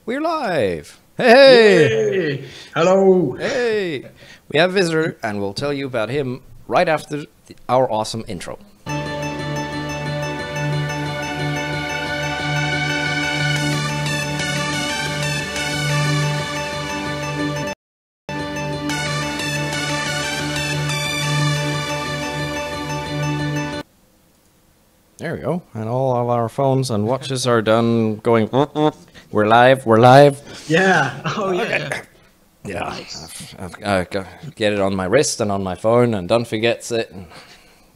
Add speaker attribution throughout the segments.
Speaker 1: We're live! Hey!
Speaker 2: Yay. Hello!
Speaker 1: Hey! We have a visitor, and we'll tell you about him right after our awesome intro. There we go. And all of our phones and watches are done going, we're live, we're live.
Speaker 2: Yeah, oh yeah.
Speaker 1: Yeah,
Speaker 2: Nice.
Speaker 1: I've got get it on my wrist and on my phone, and Dunphy forgets it. And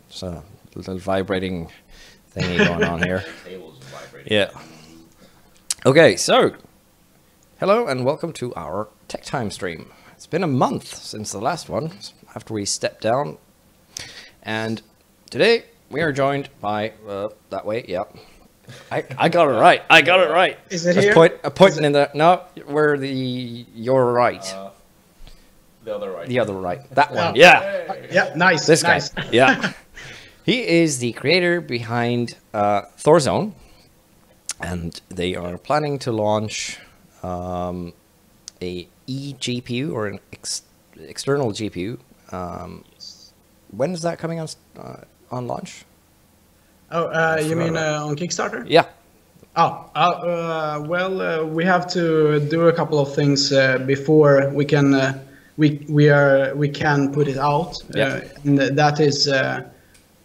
Speaker 1: it's a little vibrating thingy going on here. Yeah. Okay, so hello and welcome to our TechTime stream. It's been a month since the last one, after we stepped down, and today we are joined by that way. Yeah, I got it right. I got it right.
Speaker 2: Is it
Speaker 1: Just
Speaker 2: here?
Speaker 1: Pointing in the no. We're your right.
Speaker 3: The other right.
Speaker 1: The other right. That one.
Speaker 2: Oh.
Speaker 1: Yeah.
Speaker 2: Yeah, nice.
Speaker 1: This
Speaker 2: nice.
Speaker 1: guy. Yeah. He is the creator behind Thor Zone, and they are planning to launch a eGPU or an external GPU. When is that coming on launch?
Speaker 2: Oh, you mean on Kickstarter?
Speaker 1: Yeah.
Speaker 2: Oh, we have to do a couple of things before we can we can put it out.
Speaker 1: Yeah.
Speaker 2: And that is the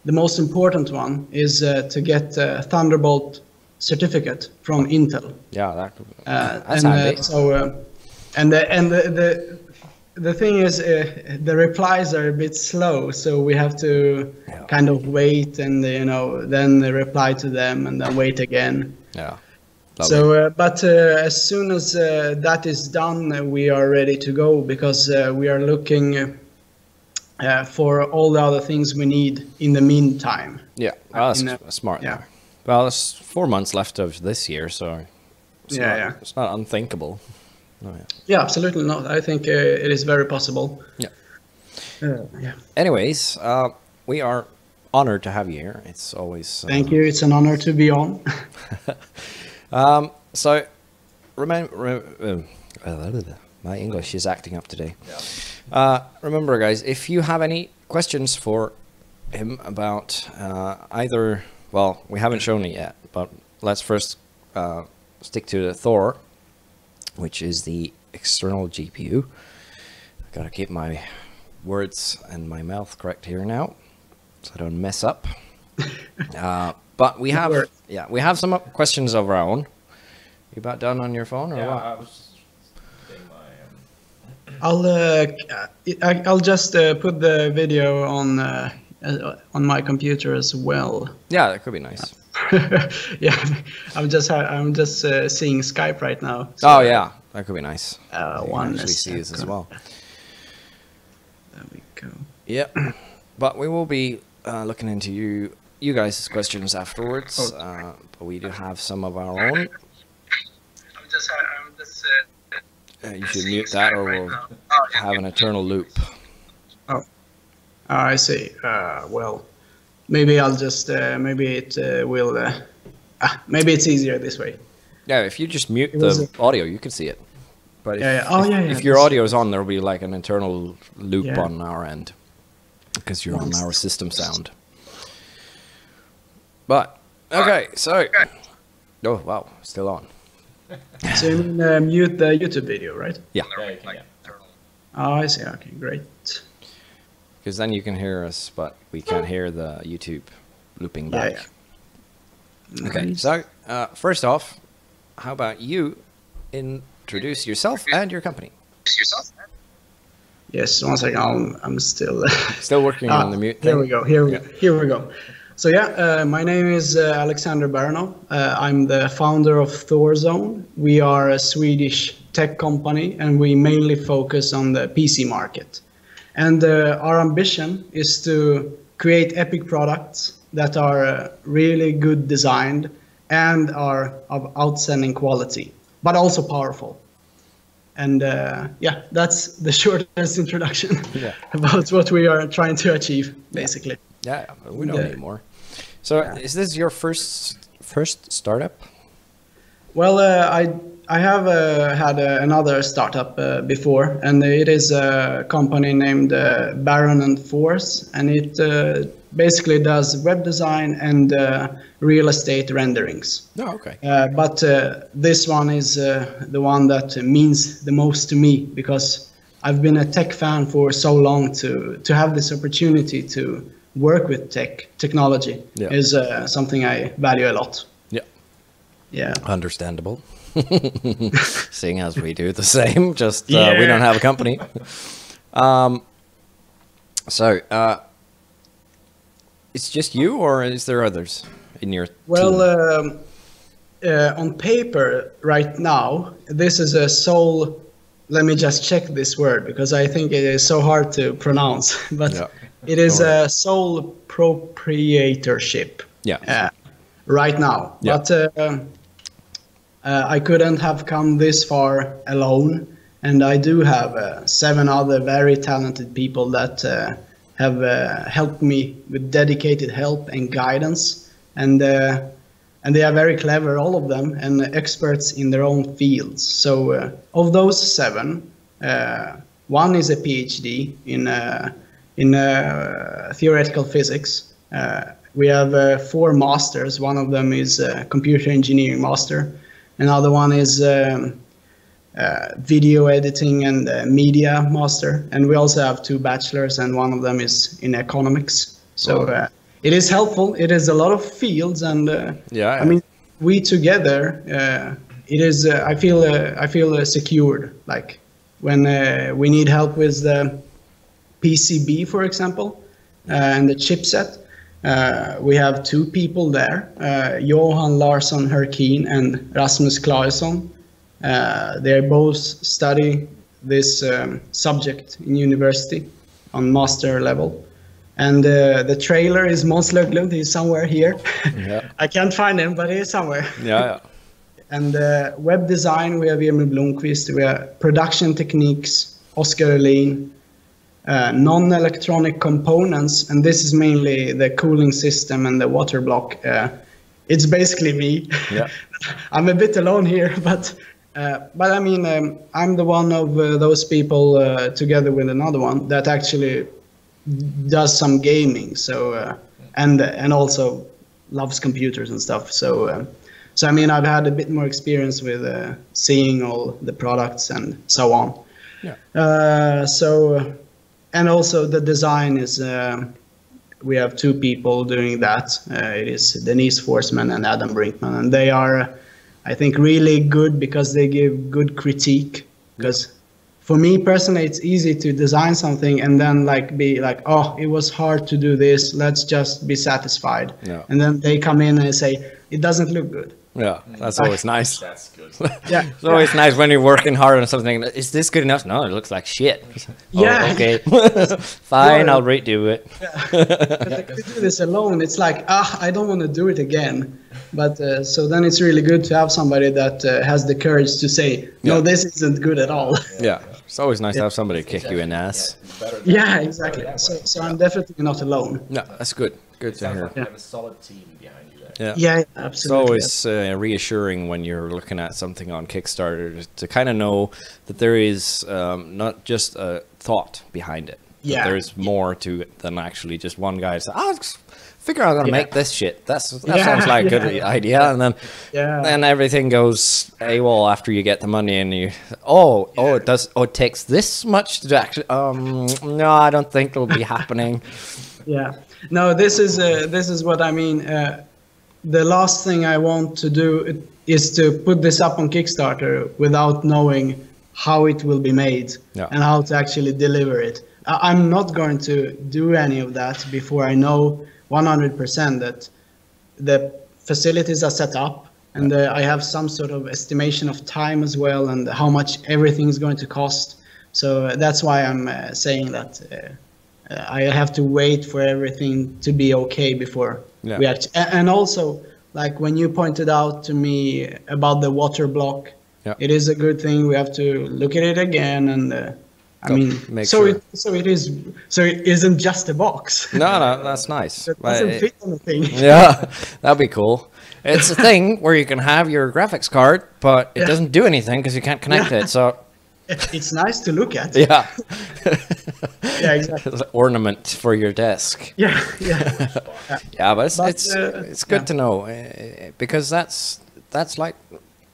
Speaker 2: most important one is to get Thunderbolt certificate from Intel.
Speaker 1: Yeah, that's handy.
Speaker 2: The thing is, the replies are a bit slow, so we have to kind of wait and then reply to them and then wait again.
Speaker 1: Yeah.
Speaker 2: So, but as soon as that is done, we are ready to go because we are looking for all the other things we need in the meantime.
Speaker 1: Yeah, well, that's smart.
Speaker 2: Yeah.
Speaker 1: Well, there's 4 months left of this year, so it's not unthinkable. No, yeah.
Speaker 2: Yeah, absolutely not. I think it is very possible.
Speaker 1: Yeah.
Speaker 2: Yeah.
Speaker 1: Anyways, we are honored to have you here. It's always
Speaker 2: Thank you. It's an honor to be on.
Speaker 1: So, remember, my English is acting up today.
Speaker 3: Yeah.
Speaker 1: Remember, guys, if you have any questions for him about either, well, we haven't shown it yet, but let's first stick to the Thor, which is the external GPU. I gotta keep my words and my mouth correct here now, so I don't mess up. But we have some questions of our own. You about done on your phone or
Speaker 3: Yeah,
Speaker 1: what?
Speaker 3: I was getting my.
Speaker 2: I'll just put the video on my computer as well.
Speaker 1: Yeah, that could be nice.
Speaker 2: Yeah, I'm just seeing Skype right now. So,
Speaker 1: Oh yeah, that could be nice. You can
Speaker 2: one
Speaker 1: actually see this as well.
Speaker 2: There we go.
Speaker 1: Yeah, but we will be looking into you guys' questions afterwards. But we do have some of our own. You should mute that, or we'll have an eternal loop.
Speaker 2: Oh, I see. Well, maybe I'll just maybe it will. Maybe it's easier this way.
Speaker 1: Yeah, if you just mute
Speaker 2: It was
Speaker 1: the audio, you can see it. But if your
Speaker 2: that's-
Speaker 1: audio is on, there will be like an internal loop
Speaker 2: Yeah.
Speaker 1: on our end, because you're on our system sound. But okay, so oh wow, still on.
Speaker 2: So you mean mute the YouTube video, right?
Speaker 1: Yeah,
Speaker 3: Yeah, you can, yeah.
Speaker 2: Oh, I see. Okay, great.
Speaker 1: because then you can hear us, but we can't hear the YouTube looping back.
Speaker 2: Yeah.
Speaker 1: Okay,
Speaker 2: Nice.
Speaker 1: so first off, how about you introduce yourself and your company?
Speaker 2: Yes, one second. I'm still.
Speaker 1: Still working on the mute thing?
Speaker 2: Here we go. Here we go. So yeah, my name is Alexander Baranov. I'm the founder of Thor Zone. We are a Swedish tech company, and we mainly focus on the PC market. And our ambition is to create epic products that are really good designed and are of outstanding quality, but also powerful. And yeah, that's the shortest introduction about what we are trying to achieve, basically.
Speaker 1: Yeah, we don't need more. So, is this your first startup?
Speaker 2: Well, I have had another startup before, and it is a company named Baron and Force, and it basically does web design and real estate renderings.
Speaker 1: Oh, okay.
Speaker 2: But this one is the one that means the most to me, because I've been a tech fan for so long. To have this opportunity to work with technology is something I value a lot. Yeah.
Speaker 1: Understandable. Seeing as we do the same, just we don't have a company. So it's just you, or is there others in your team?
Speaker 2: On paper right now, this is a sole. Let me just check this word, because I think it is so hard to pronounce. But it is a sole proprietorship. Right now. But I couldn't have come this far alone, and I do have 7 other very talented people that have helped me with dedicated help and guidance, and they are very clever, all of them, and experts in their own fields. So of those 7, one is a PhD in theoretical physics. We have 4 masters. One of them is a computer engineering master. Another one is video editing and media master. And we also have 2 bachelors, and one of them is in economics. So it is helpful. It is a lot of fields, and I mean, we together, it is. I feel secured. Like when we need help with the PCB, for example, and the chipset. We have 2 people there, Johan Larsson Herkin and Rasmus Claesson. They both study this subject in university on master level. And the trailer is Måns Löglund. He's somewhere here. I can't find him, but he's somewhere. And web design, we have Emil Blomqvist. We have production techniques, Oskar Öhlin. Non-electronic components, and this is mainly the cooling system and the water block. It's basically me. I'm a bit alone here, but I mean, I'm the one of those people together with another one that actually does some gaming. So and also loves computers and stuff. So I mean, I've had a bit more experience with seeing all the products and so on. And also the design is, we have 2 people doing that. It is Denise Forsman and Adam Brinkman, and they are, I think, really good because they give good critique. Because for me personally, it's easy to design something and then be like, oh, it was hard to do this. Let's just be satisfied. And then they come in and say, it doesn't look good.
Speaker 1: That's always nice.
Speaker 3: That's good.
Speaker 1: It's always nice when you're working hard on something. Is this good enough? No, it looks like shit. Okay. Fine, I'll redo it.
Speaker 2: But I could do this alone. It's like, I don't want to do it again. But so then it's really good to have somebody that has the courage to say, no, this isn't good at all.
Speaker 1: It's always nice to have somebody kick you in the ass.
Speaker 2: Exactly. So I'm definitely not alone.
Speaker 1: No, that's good. Good to hear.
Speaker 3: You have a solid team behind you there.
Speaker 2: Absolutely.
Speaker 1: It's always reassuring when you're looking at something on Kickstarter to kind of know that there is not just a thought behind it. There's more to it than actually just one guy say, figure out how to make this shit. That sounds like a good idea. And then everything goes AWOL after you get the money, and you it takes this much to actually no, I don't think it'll be happening.
Speaker 2: No, this is what I mean. The last thing I want to do is to put this up on Kickstarter without knowing how it will be made and how to actually deliver it. I'm not going to do any of that before I know 100% that the facilities are set up, and I have some sort of estimation of time as well, and how much everything is going to cost. So that's why I'm saying that I have to wait for everything to be okay before we actually. And also, like when you pointed out to me about the water block, it is a good thing. We have to look at it again, and I mean, it isn't just a box.
Speaker 1: No, that's nice.
Speaker 2: It doesn't fit anything.
Speaker 1: That'd be cool. It's a thing where you can have your graphics card, but it doesn't do anything because you can't connect it. So
Speaker 2: it's nice to look at.
Speaker 1: Yeah.
Speaker 2: Yeah, exactly.
Speaker 1: It's an ornament for your desk.
Speaker 2: Yeah.
Speaker 1: Yeah, but it's good to know because that's like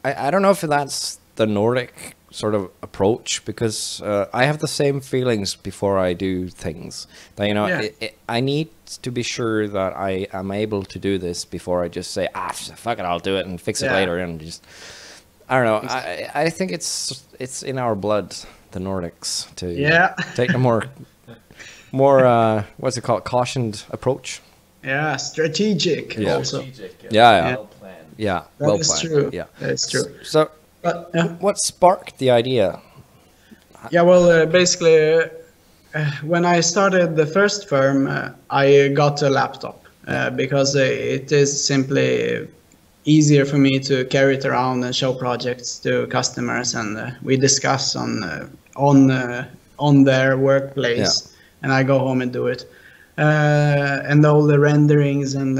Speaker 1: I don't know if that's the Nordic sort of approach, because I have the same feelings before I do things. That, you know, I need to be sure that I am able to do this before I just say, fuck it, I'll do it and fix it later, and just, I don't know. I think it's in our blood, the Nordics, to take a more what's it called, cautioned approach.
Speaker 2: Yeah, strategic also.
Speaker 1: Yeah.
Speaker 3: Well planned.
Speaker 1: Yeah,
Speaker 2: that is true.
Speaker 1: Yeah,
Speaker 2: that is true.
Speaker 1: So, what sparked the idea?
Speaker 2: Yeah, well, basically, when I started the first firm, I got a laptop because it is simply easier for me to carry it around and show projects to customers, and we discuss on their workplace, and I go home and do it, and all the renderings and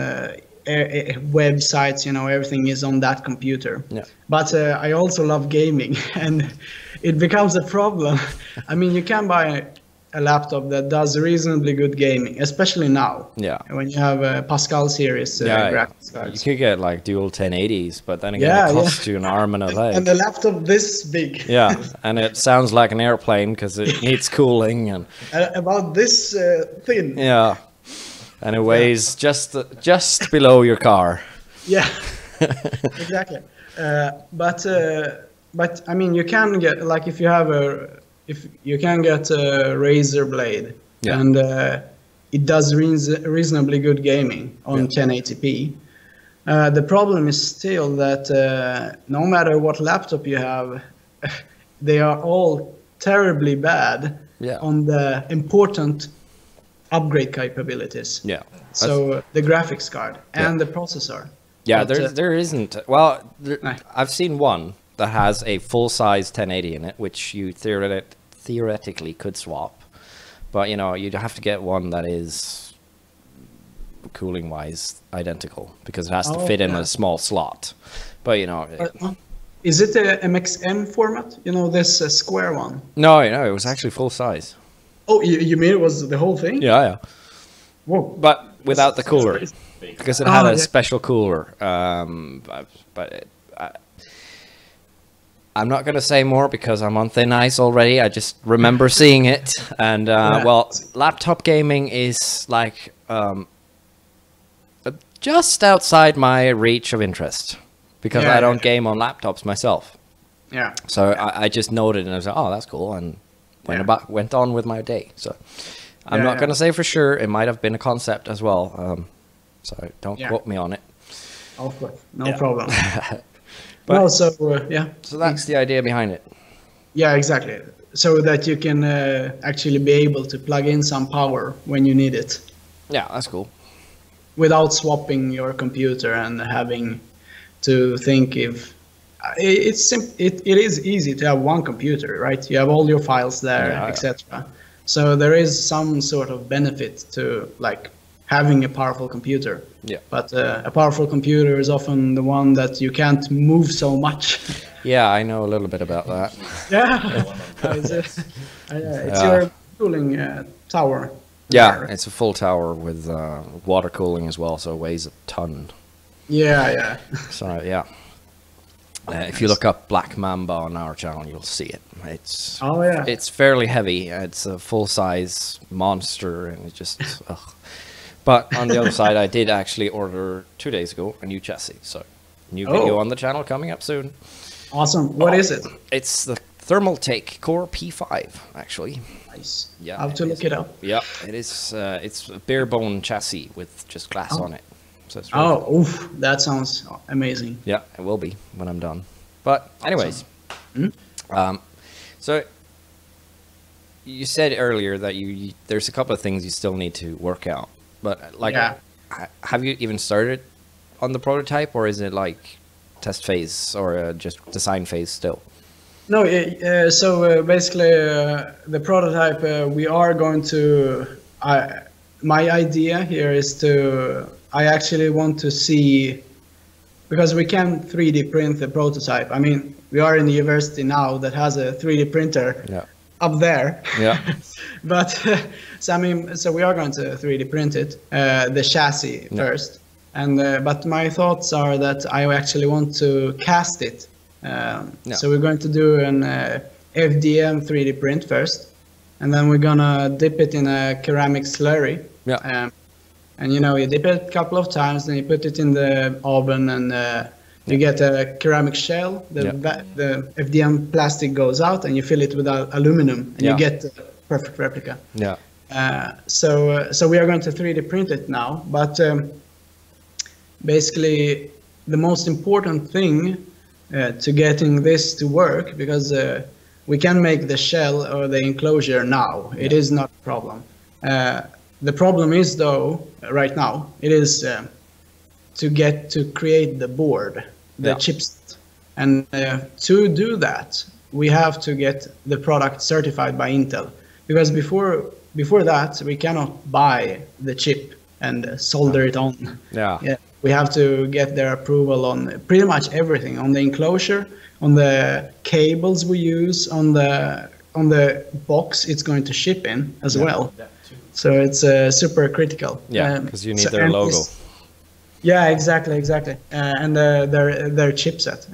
Speaker 2: websites, you know, everything is on that computer. But I also love gaming, and it becomes a problem. I mean, you can buy a laptop that does reasonably good gaming, especially now. When you have a Pascal series graphics cards.
Speaker 1: You could get like dual 1080s, but then again, it costs you an arm and a leg.
Speaker 2: And the laptop this big.
Speaker 1: And it sounds like an airplane because it needs cooling and
Speaker 2: about this thin.
Speaker 1: And it weighs just below your car.
Speaker 2: Exactly. But I mean, you can get, like, if you can get a Razer blade, and it does reasonably good gaming on 1080p. The problem is still that no matter what laptop you have, they are all terribly bad on the important upgrade capabilities. So the graphics card and the processor.
Speaker 1: There isn't. Well, I've seen one that has a full-size 1080 in it, which you theoretically could swap, but you know, you'd have to get one that is cooling-wise identical, because it has to fit in a small slot. But you know,
Speaker 2: is it a MXM format? You know, this square one?
Speaker 1: No, it was actually full-size.
Speaker 2: Oh, you mean it was the whole thing?
Speaker 1: Yeah.
Speaker 2: Whoa.
Speaker 1: But without the cooler, because it had a special cooler. But I'm not going to say more because I'm on thin ice already. I just remember seeing it. And, well, laptop gaming is like just outside my reach of interest, because I don't game on laptops myself. So I just noted and I was like, oh, that's cool. And went on with my day. So I'm not going to say for sure. It might have been a concept as well. So don't quote me on it.
Speaker 2: Of course. No problem.
Speaker 1: But,
Speaker 2: so
Speaker 1: that's the idea behind it.
Speaker 2: Yeah, exactly. So that you can actually be able to plug in some power when you need it.
Speaker 1: Yeah, that's cool.
Speaker 2: Without swapping your computer and having to think if it is easy to have one computer, right? You have all your files there, etc. So there is some sort of benefit to like having a powerful computer. But a powerful computer is often the one that you can't move so much.
Speaker 1: I know a little bit about that.
Speaker 2: It's your cooling tower.
Speaker 1: It's a full tower with water cooling as well, so it weighs a ton. So if you look up Black Mamba on our channel, you'll see it. It's fairly heavy. It's a full-size monster, and it just But on the other side, I did actually order 2 days ago a new chassis. So new video on the channel coming up soon.
Speaker 2: Awesome. What is it?
Speaker 1: It's the Thermaltake Core P5, actually.
Speaker 2: Nice. I have to look it up.
Speaker 1: It is. It's a bare bone chassis with just glass on it. So it's really cool.
Speaker 2: That sounds amazing.
Speaker 1: Yeah, it will be when I'm done. But anyways, so you said earlier that there's a couple of things you still need to work out. But like, have you even started on the prototype, or is it like test phase or just design phase still?
Speaker 2: No, so basically the prototype, we are going to, my idea here is I actually want to see because we can 3D print the prototype. I mean, we are in the university now that has a 3D printer up there.
Speaker 1: Yeah.
Speaker 2: But so I mean, so we are going to 3D print it, the chassis first. And but my thoughts are that I actually want to cast it. So we're going to do an FDM 3D print first, and then we're gonna dip it in a ceramic slurry.
Speaker 1: Yeah.
Speaker 2: And you know, you dip it a couple of times, then you put it in the oven, and you get a ceramic shell. The FDM plastic goes out, and you fill it with aluminum, and you get a perfect replica.
Speaker 1: Yeah.
Speaker 2: So we are going to 3D print it now, but basically the most important thing to getting this to work, because we can make the shell or the enclosure now. It is not a problem. The problem is, though, right now, it is to create the board, the chipset. And to do that, we have to get the product certified by Intel. Because before that, we cannot buy the chip and solder it on. Yeah. We have to get their approval on pretty much everything, on the enclosure, on the cables we use, on the box it's going to ship in as well. So it's super critical.
Speaker 1: Yeah, because you need their logo.
Speaker 2: Yeah, exactly. And their chipset.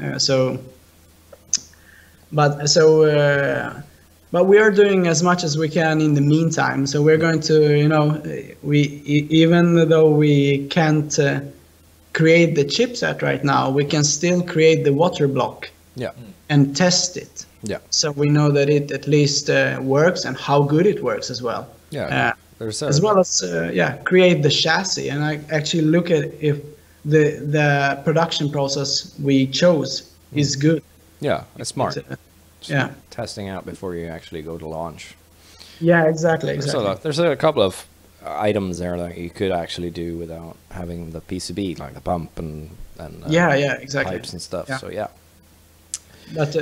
Speaker 2: But we are doing as much as we can in the meantime. So we're going to, you know, even though we can't create the chipset right now, we can still create the waterblock. And test it. So we know that it at least works, and how good it works as well. As well as create the chassis, and I actually look at if the production process we chose is good.
Speaker 1: Yeah, it's smart.
Speaker 2: Yeah,
Speaker 1: testing out before you actually go to launch.
Speaker 2: Yeah, exactly.
Speaker 1: So there's a couple of items there that you could actually do without having the PCB, like the pump and pipes and stuff. So
Speaker 2: But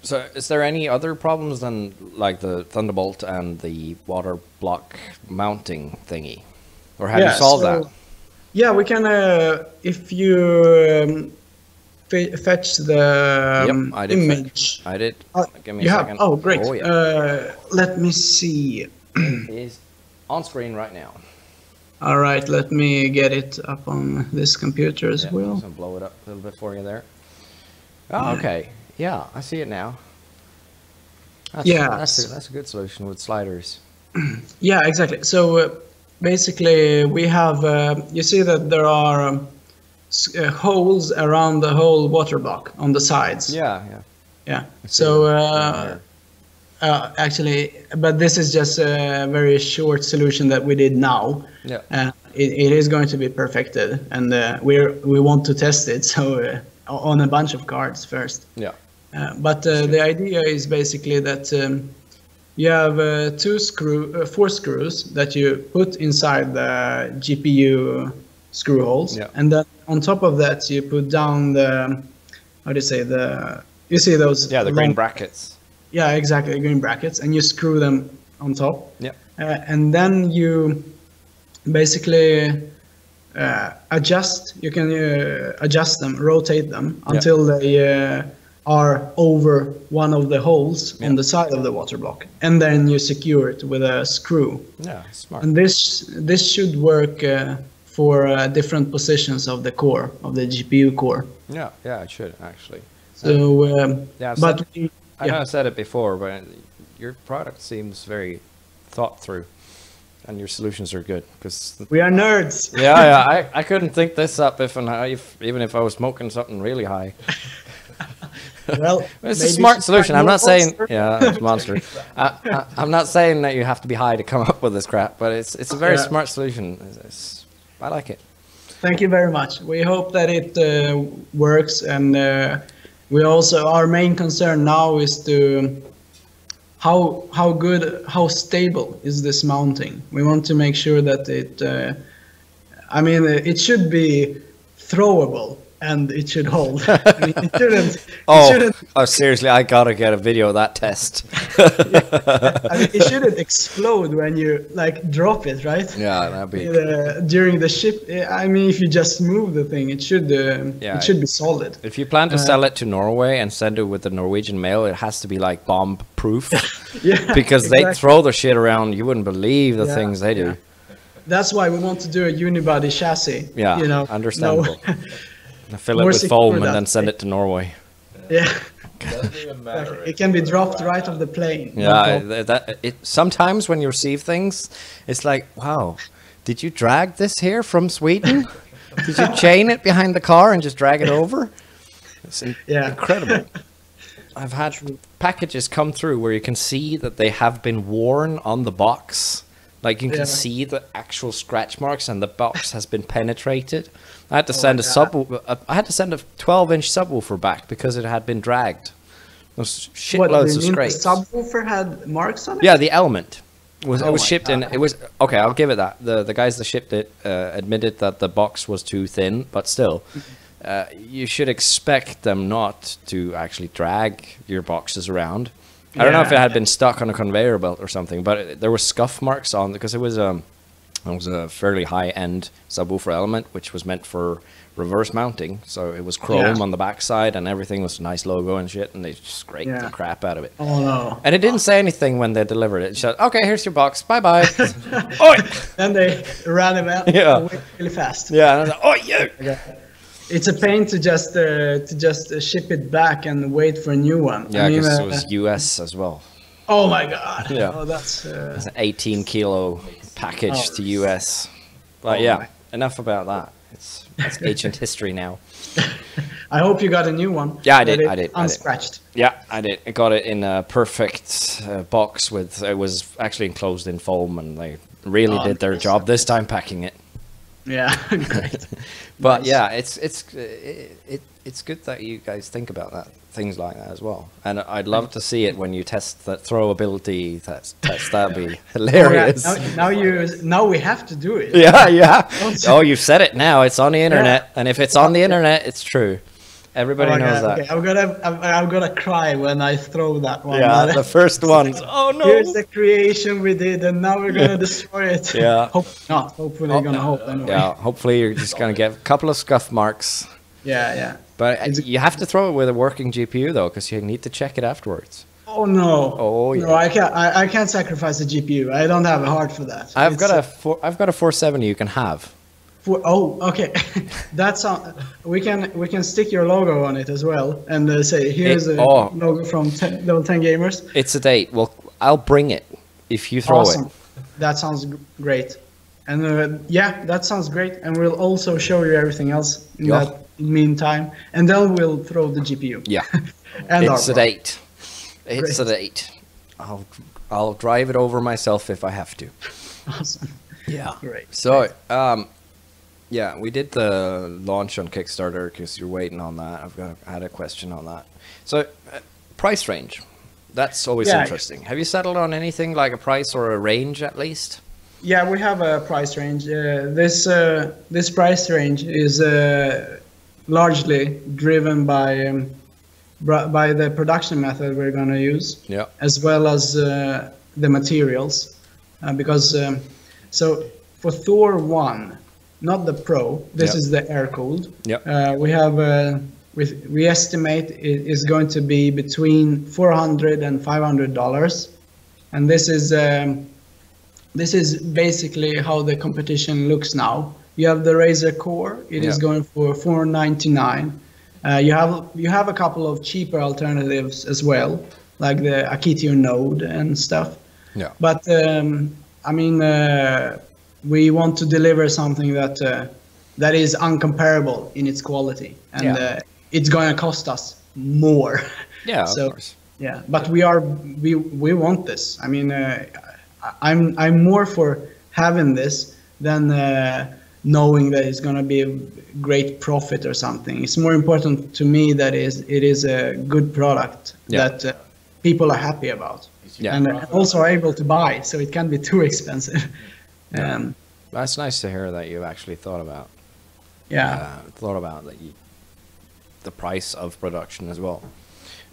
Speaker 1: So is there any other problems than like the Thunderbolt and the water block mounting thingy, or have you solved that?
Speaker 2: Yeah, we can. If you fetch the image.
Speaker 1: I did. Give me
Speaker 2: a
Speaker 1: second.
Speaker 2: Oh, great. Oh, yeah. Let me see.
Speaker 1: It is on screen right now.
Speaker 2: All right, let me get it up on this computer as well.
Speaker 1: So blow it up a little bit for you there. Oh, okay. Yeah, I see it now. That's a good solution with sliders.
Speaker 2: Yeah, exactly. So basically, we have you see that there are holes around the whole water block on the sides. Yeah. So actually, but this is just a very short solution that we did now. It is going to be perfected, and we want to test it. So. On a bunch of cards first. But the idea is basically that you have 4 screws that you put inside the GPU screw holes, and then on top of that you put down the you see those
Speaker 1: the green brackets.
Speaker 2: Yeah, exactly, green brackets, and you screw them on top. And then you basically you can adjust them, rotate them until they are over one of the holes on the side of the water block, and then you secure it with a screw.
Speaker 1: Smart.
Speaker 2: And this should work for different positions of the core, of the GPU core.
Speaker 1: It should actually.
Speaker 2: So
Speaker 1: I know I said it before, but your product seems very thought through. And your solutions are good, because
Speaker 2: we are nerds.
Speaker 1: I couldn't think this up even if I was smoking something really high.
Speaker 2: Well,
Speaker 1: it's a smart solution. I'm not saying it's a monster. I'm not saying that you have to be high to come up with this crap, but it's a very smart solution. I like it.
Speaker 2: Thank you very much. We hope that it works, and we also, our main concern now is to how stable is this mounting. We want to make sure that it should be throwable, and it should hold. I mean, it shouldn't.
Speaker 1: Oh, seriously, I gotta get a video of that test.
Speaker 2: I mean, it shouldn't explode when you like drop it, right?
Speaker 1: Yeah, that'd be.
Speaker 2: During the ship, I mean, if you just move the thing, it should be solid.
Speaker 1: If you plan to sell it to Norway and send it with the Norwegian mail, it has to be like bomb proof.
Speaker 2: Yeah,
Speaker 1: because
Speaker 2: exactly.
Speaker 1: they throw the shit around. You wouldn't believe the things they do.
Speaker 2: That's why we want to do a unibody chassis.
Speaker 1: Yeah,
Speaker 2: you know,
Speaker 1: understandable. Fill it with foam and then send it to Norway.
Speaker 2: Yeah.
Speaker 3: Doesn't even matter.
Speaker 2: It can be dropped right off the plane.
Speaker 1: Yeah, sometimes when you receive things, it's like, wow, did you drag this here from Sweden? Did you chain it behind the car and just drag it over? It's incredible. I've had packages come through where you can see that they have been worn on the box. Like you can see the actual scratch marks and the box has been penetrated. I had to send a 12-inch subwoofer back because it had been dragged. Those shitloads of scrapes.
Speaker 2: The subwoofer had marks on it?
Speaker 1: Yeah, the element. It was shipped in. It was okay. I'll give it that. The guys that shipped it admitted that the box was too thin, but still, you should expect them not to actually drag your boxes around. I don't know if it had been stuck on a conveyor belt or something, but there were scuff marks on because it was a fairly high-end subwoofer element, which was meant for reverse mounting. So it was chrome on the backside, and everything was a nice logo and shit, and they scraped the crap out of it.
Speaker 2: Oh no!
Speaker 1: And it didn't say anything when they delivered it. It said, "Okay, here's your box. Bye bye."
Speaker 2: Then they ran him out really fast.
Speaker 1: Yeah. And I was like,
Speaker 2: It's a pain to just ship it back and wait for a new one.
Speaker 1: Yeah, because it was US as well.
Speaker 2: Oh my god!
Speaker 1: Yeah,
Speaker 2: oh, that's
Speaker 1: it's an 18-kilo package to US. But enough about that. That's ancient history now.
Speaker 2: I hope you got a new one.
Speaker 1: Yeah, I did.
Speaker 2: Unscratched.
Speaker 1: Yeah, I did. I got it in a perfect box with. It was actually enclosed in foam, and they really did their job this time packing it.
Speaker 2: Yeah, great.
Speaker 1: But yeah, it's good that you guys think about things like that as well. And I'd love to see it when you test that throwability test. That'd be hilarious.
Speaker 2: Now we have to do it.
Speaker 1: Yeah. Oh, you've said it now. It's on the internet, and if it's on the internet, it's true. Everybody knows that.
Speaker 2: Okay, I'm gonna cry when I throw that one.
Speaker 1: Yeah, the first one. Oh no!
Speaker 2: Here's the creation we did, and now we're gonna destroy it.
Speaker 1: Yeah.
Speaker 2: Hopefully, gonna hope anyway.
Speaker 1: Yeah. Hopefully, you're just gonna get a couple of scuff marks.
Speaker 2: Yeah.
Speaker 1: But you have to throw it with a working GPU though, because you need to check it afterwards.
Speaker 2: Oh no!
Speaker 1: Oh yeah.
Speaker 2: No, I can't sacrifice the GPU. I don't have a heart for that.
Speaker 1: I've got a 470 you can have.
Speaker 2: Okay. That's we can stick your logo on it as well and say here's a logo from Level10 Gamers.
Speaker 1: It's a date. Well, I'll bring it if you throw it.
Speaker 2: That sounds great. And that sounds great. And we'll also show you everything else in that meantime. And then we'll throw the GPU.
Speaker 1: Yeah.
Speaker 2: And
Speaker 1: it's a date. It's a date. I'll drive it over myself if I have to.
Speaker 2: Awesome.
Speaker 1: Yeah.
Speaker 2: Great.
Speaker 1: So yeah, we did the launch on Kickstarter because you're waiting on that. I had a question on that. So, price range. That's always interesting. Have you settled on anything like a price or a range at least?
Speaker 2: Yeah, we have a price range. This price range is largely driven by the production method we're going to use, as well as the materials. Because so for Thor 1. Not the Pro. This is the air-cooled. We have we estimate it is going to be between $400 and $500, and this is basically how the competition looks now. You have the Razer Core. It is going for $499. You have a couple of cheaper alternatives as well, like the Akitio Node and stuff. Yeah. But I mean. We want to deliver something that is uncomparable in its quality, and it's going to cost us more. Yeah, so, of course. Yeah, but we want this. I mean, I'm more for having this than knowing that it's going to be a great profit or something. It's more important to me that it is a good product that people are happy about and also are able to buy, so it can't be too expensive.
Speaker 1: That's nice to hear that you actually thought about. The price of production as well.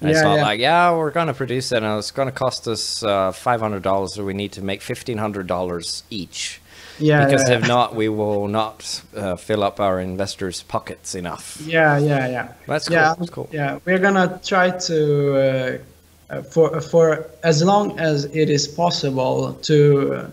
Speaker 1: And it's
Speaker 2: Yeah,
Speaker 1: not
Speaker 2: yeah.
Speaker 1: like, yeah, we're going to produce it and it's going to cost us $500, so we need to make $1,500 each.
Speaker 2: Yeah,
Speaker 1: Because
Speaker 2: yeah,
Speaker 1: if not, we will not fill up our investors' pockets enough.
Speaker 2: yeah.
Speaker 1: That's cool.
Speaker 2: Yeah,
Speaker 1: That's cool.
Speaker 2: yeah. We're gonna try to for as long as it is possible to.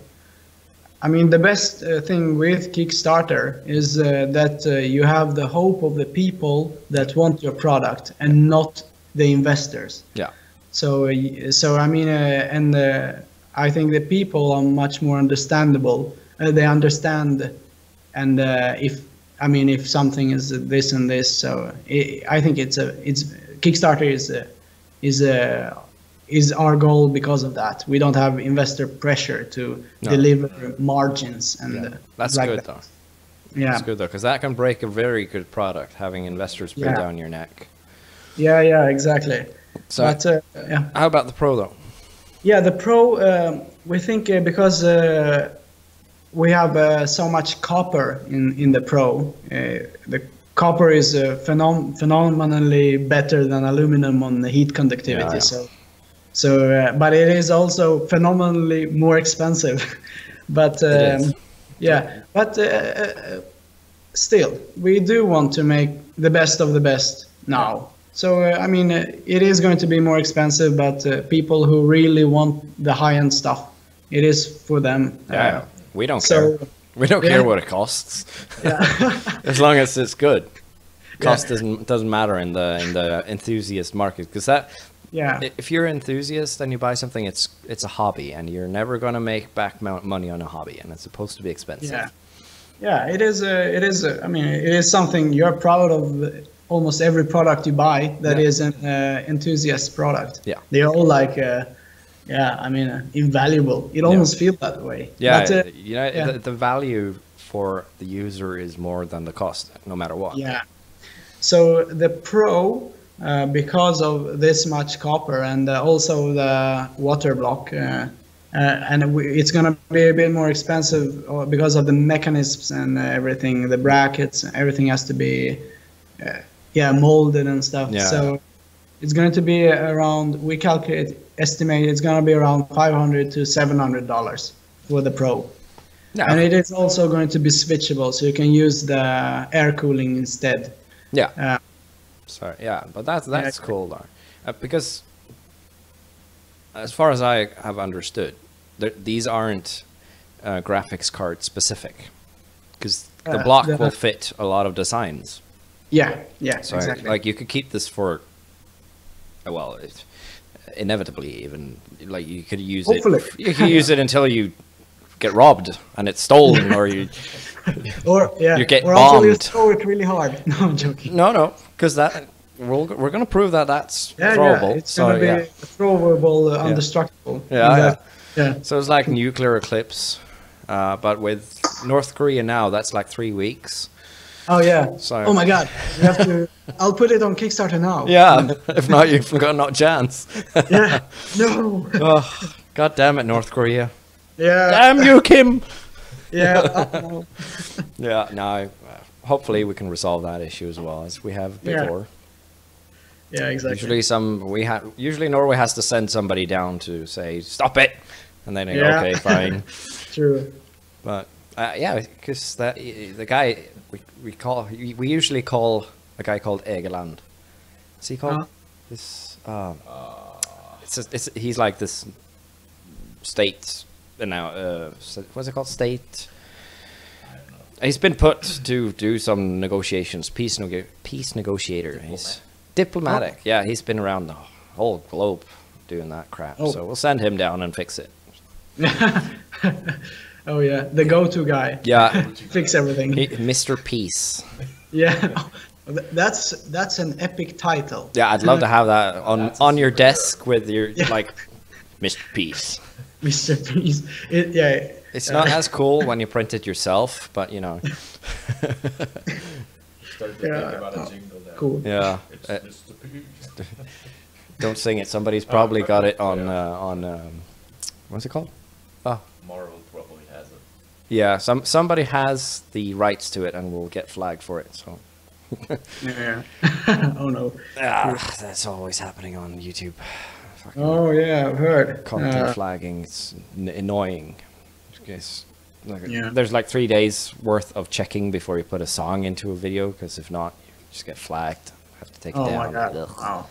Speaker 2: I mean, the best thing with Kickstarter is that you have the hope of the people that want your product and not the investors.
Speaker 1: Yeah.
Speaker 2: So I mean, I think the people are much more understandable. They understand, and if something is this and this, so I think it's Kickstarter is our goal because of that. We don't have investor pressure to deliver margins and
Speaker 1: That's
Speaker 2: like
Speaker 1: good
Speaker 2: that.
Speaker 1: though.
Speaker 2: Yeah,
Speaker 1: That's good though, because that can break a very good product, having investors pay
Speaker 2: Yeah.
Speaker 1: down your neck.
Speaker 2: yeah, exactly.
Speaker 1: So,
Speaker 2: But yeah.
Speaker 1: how about the Pro though?
Speaker 2: Yeah, the Pro, we think because we have so much copper in the Pro, the copper is phenomenally better than aluminum on the heat conductivity.
Speaker 1: Yeah.
Speaker 2: But it is also phenomenally more expensive. But
Speaker 1: It is.
Speaker 2: yeah, but still, we do want to make the best of the best now. So, I mean, it is going to be more expensive, but people who really want the high-end stuff, it is for them.
Speaker 1: Yeah, we don't
Speaker 2: so-
Speaker 1: care. We don't care what it costs,
Speaker 2: Yeah.
Speaker 1: as long as it's good. Cost doesn't matter in the enthusiast market, because that
Speaker 2: Yeah.
Speaker 1: if you're an enthusiast and you buy something, it's a hobby, and you're never gonna make back money on a hobby, and it's supposed to be expensive.
Speaker 2: Yeah. Yeah, it is. I mean, it is something you're proud of. Almost every product you buy that is an enthusiast product.
Speaker 1: Yeah.
Speaker 2: They're all like, I mean, invaluable. It almost feels that way.
Speaker 1: Yeah,
Speaker 2: But,
Speaker 1: the value for the user is more than the cost, no matter what.
Speaker 2: Yeah. So the Pro, because of this much copper and also the waterblock, it's going to be a bit more expensive because of the mechanisms and everything, the brackets, everything has to be molded and stuff.
Speaker 1: Yeah.
Speaker 2: So it's going to be around, we estimate it's going to be around $500 to $700 for the Pro.
Speaker 1: Yeah.
Speaker 2: And it is also going to be switchable, so you can use the air cooling instead.
Speaker 1: Yeah. Sorry. Yeah, but that's cool though, because as far as I have understood, these aren't graphics card specific, because the block will fit a lot of designs.
Speaker 2: Yeah,
Speaker 1: So
Speaker 2: exactly.
Speaker 1: like you could keep this for, well, inevitably even like you could use
Speaker 2: Hopefully.
Speaker 1: it. You could use it until you get robbed and it's stolen, or you you get
Speaker 2: until you
Speaker 1: bombed.
Speaker 2: throw it really hard. No, I'm joking.
Speaker 1: No, because that we're gonna prove that that's
Speaker 2: Yeah,
Speaker 1: throwable.
Speaker 2: it's gonna be throwable, undestructible.
Speaker 1: Yeah. So it's like nuclear eclipse, but with North Korea now, that's like 3 weeks.
Speaker 2: Oh yeah.
Speaker 1: So-
Speaker 2: Oh my God. You have to. I'll put it on Kickstarter now.
Speaker 1: Yeah, if not, you've got no chance.
Speaker 2: Yeah. No.
Speaker 1: Oh, God damn it, North Korea.
Speaker 2: Yeah.
Speaker 1: Damn you, Kim.
Speaker 2: Yeah.
Speaker 1: Yeah, no. Hopefully we can resolve that issue as well as we have before.
Speaker 2: Yeah. Exactly.
Speaker 1: Usually Norway has to send somebody down to say stop it, and then they go,
Speaker 2: Yeah.
Speaker 1: okay, fine.
Speaker 2: True.
Speaker 1: But yeah, because the guy we usually call a guy called Egeland. What's he called? This he's like this state now. What's it called? State. He's been put to do some negotiations, peace negotiator. He's diplomatic. Yeah, he's been around the whole globe doing that crap.
Speaker 2: Oh.
Speaker 1: So we'll send him down and fix it.
Speaker 2: Oh yeah, the go-to guy.
Speaker 1: Yeah,
Speaker 2: Fix everything.
Speaker 1: Mr. Peace.
Speaker 2: Yeah. That's an epic title.
Speaker 1: Yeah, I'd love to have that on your desk with your like Mr. Peace.
Speaker 2: Mr. Peace.
Speaker 1: It's not as cool when you print it yourself, but you know.
Speaker 3: Start to think about a jingle there.
Speaker 2: Cool.
Speaker 1: Yeah.
Speaker 3: It's Mr. P.
Speaker 1: Don't sing it. Somebody's probably got it on what's it called? Oh.
Speaker 3: Marvel probably has it.
Speaker 1: Yeah, somebody has the rights to it and will get flagged for it. So
Speaker 2: Yeah. Oh no.
Speaker 1: That's always happening on YouTube. Fucking
Speaker 2: Oh yeah, I've heard.
Speaker 1: content flagging. It's annoying. Because
Speaker 2: Yeah.
Speaker 1: there's like 3 days worth of checking before you put a song into a video, because if not, you just get flagged. Have to take it
Speaker 2: Oh
Speaker 1: down.
Speaker 2: my god.
Speaker 1: Ugh.
Speaker 2: Wow.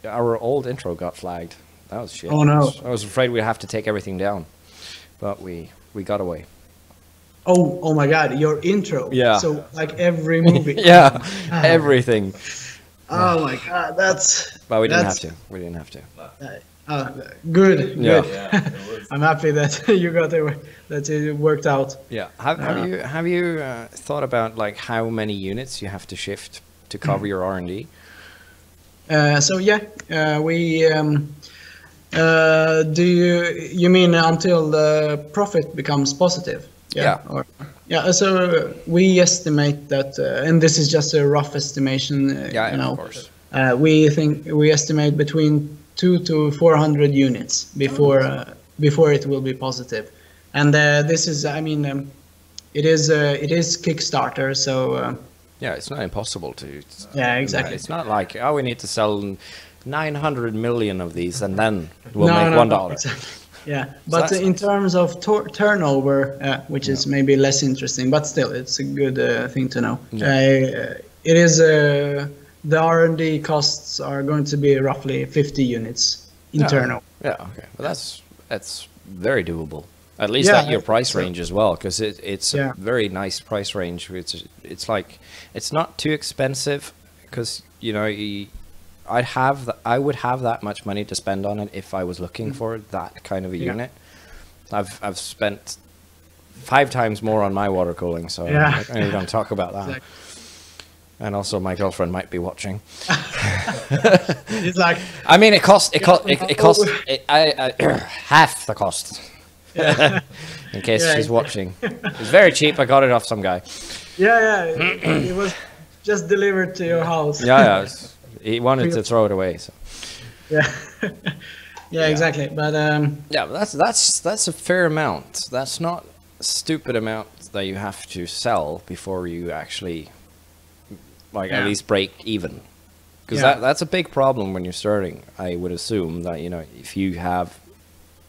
Speaker 1: Our old intro got flagged. That was shit.
Speaker 2: Oh, no.
Speaker 1: I was afraid we'd have to take everything down, but we got away.
Speaker 2: Oh my god, your intro.
Speaker 1: Yeah.
Speaker 2: So like every movie.
Speaker 1: Yeah, everything.
Speaker 2: Oh my god, that's.
Speaker 1: But we didn't
Speaker 2: that's-
Speaker 1: have to. We didn't have to.
Speaker 2: Good.
Speaker 1: Yeah.
Speaker 2: Good.
Speaker 3: Yeah, it was.
Speaker 2: I'm happy that you got it. That it worked out.
Speaker 1: Yeah. Have you thought about like how many units you have to shift to cover your R&D?
Speaker 2: So yeah, we. Do you mean until the profit becomes positive?
Speaker 1: Yeah.
Speaker 2: Yeah. So we estimate that, and this is just a rough estimation.
Speaker 1: Of course.
Speaker 2: We estimate between 200 to 400 units before it will be positive, and this is, I mean, it is Kickstarter, so.
Speaker 1: Yeah, it's not impossible to.
Speaker 2: Yeah, exactly.
Speaker 1: It's not like, oh, we need to sell 900 million of these and then we'll make $1.
Speaker 2: Exactly. Yeah, but
Speaker 1: that's
Speaker 2: in
Speaker 1: nice.
Speaker 2: terms of turnover, which is maybe less interesting, but still, it's a good thing to know.
Speaker 1: Yeah.
Speaker 2: It is the R&D costs are going to be roughly 50 units internal.
Speaker 1: Yeah, okay. But that's very doable. At least
Speaker 2: Yeah,
Speaker 1: at your price
Speaker 2: so-
Speaker 1: range as well, because it's
Speaker 2: Yeah.
Speaker 1: a very nice price range. It's like, it's not too expensive, because you know I would have that much money to spend on it if I was looking for that kind of a unit. I've spent 5 times more on my water cooling, so
Speaker 2: Yeah.
Speaker 1: I don't talk about that.
Speaker 2: Exactly.
Speaker 1: And also, my girlfriend might be watching.
Speaker 2: It's like,
Speaker 1: I mean, it costs half the cost. In case
Speaker 2: Yeah,
Speaker 1: she's
Speaker 2: exactly.
Speaker 1: watching. It's very cheap. I got it off some guy.
Speaker 2: yeah, it was just delivered to your house.
Speaker 1: Yeah. He wanted to throw it away. So.
Speaker 2: Yeah. Yeah, exactly. But
Speaker 1: Yeah, but that's a fair amount. That's not a stupid amount that you have to sell before you actually, like, at
Speaker 2: Yeah.
Speaker 1: least break even. Because
Speaker 2: Yeah.
Speaker 1: that's a big problem when you're starting. I would assume that, you know, if you have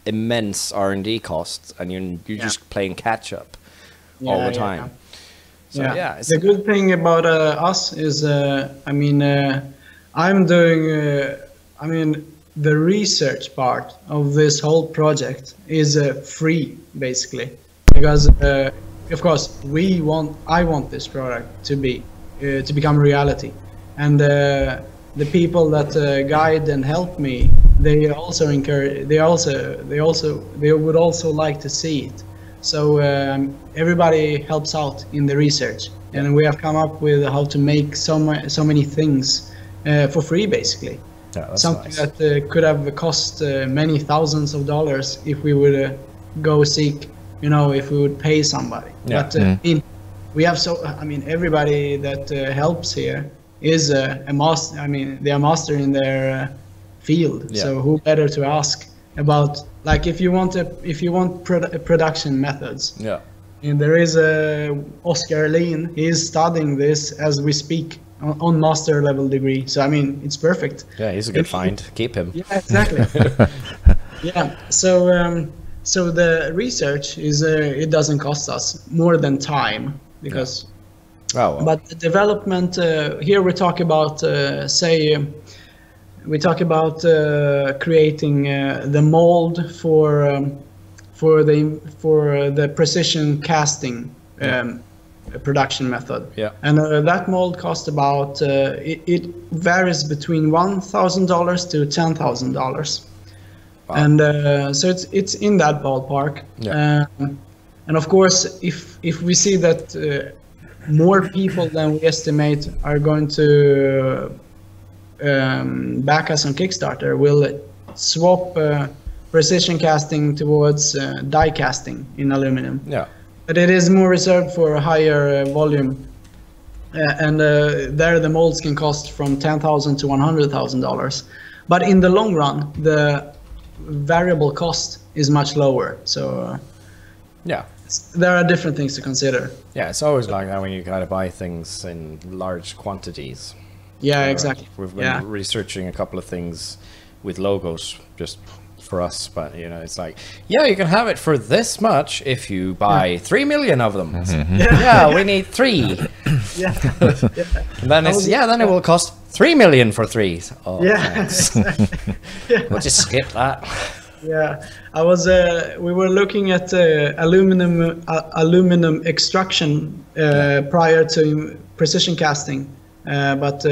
Speaker 1: immense R&D costs and you're just playing catch up all the time.
Speaker 2: Yeah.
Speaker 1: So yeah, it's,
Speaker 2: The good thing about us is, I mean, I'm doing, I mean, the research part of this whole project is free, basically, because of course I want this product to become reality, and the people that guide and help me, they also encourage, they would also like to see it. So everybody helps out in the research, and we have come up with how to make so many things for free, basically.
Speaker 1: yeah, that's
Speaker 2: Something
Speaker 1: nice.
Speaker 2: that could have cost many thousands of dollars if we would go seek, you know, if we would pay somebody.
Speaker 1: Yeah.
Speaker 2: But we have everybody that helps here is a master. I mean, they are master in their field.
Speaker 1: Yeah.
Speaker 2: So who better to ask about, like, if you want production methods.
Speaker 1: Yeah.
Speaker 2: And there is Oscar Lean. He is studying this as we speak on master level degree. So I mean, it's perfect.
Speaker 1: Yeah, he's a good find. Keep him.
Speaker 2: Yeah, exactly. Yeah. So the research is it doesn't cost us more than time, because.
Speaker 1: Oh, well.
Speaker 2: But the development here we talk about creating the mold for the precision casting production method.
Speaker 1: Yeah.
Speaker 2: And that mold cost about it varies between $1,000 to $10,000.
Speaker 1: Wow.
Speaker 2: And so it's in that ballpark.
Speaker 1: Yeah.
Speaker 2: And of course, if we see that more people than we estimate are going to back us on Kickstarter, we'll swap precision casting towards die casting in aluminum.
Speaker 1: Yeah.
Speaker 2: But it is more reserved for a higher volume, and there the molds can cost from $10,000 to $100,000. But in the long run, the variable cost is much lower. So
Speaker 1: Yeah.
Speaker 2: there are different things to consider.
Speaker 1: Yeah, it's always like that when you gotta buy things in large quantities.
Speaker 2: Yeah, exactly.
Speaker 1: We've been researching a couple of things with logos just for us, but you know, it's like, yeah, you can have it for this much if you buy 3 million of them. Yeah, we need 3.
Speaker 2: Yeah.
Speaker 1: And then it's then it will cost 3 million for 3. Oh,
Speaker 2: Yeah.
Speaker 1: we'll just skip that.
Speaker 2: Yeah, I was. We were looking at aluminum extraction prior to precision casting, but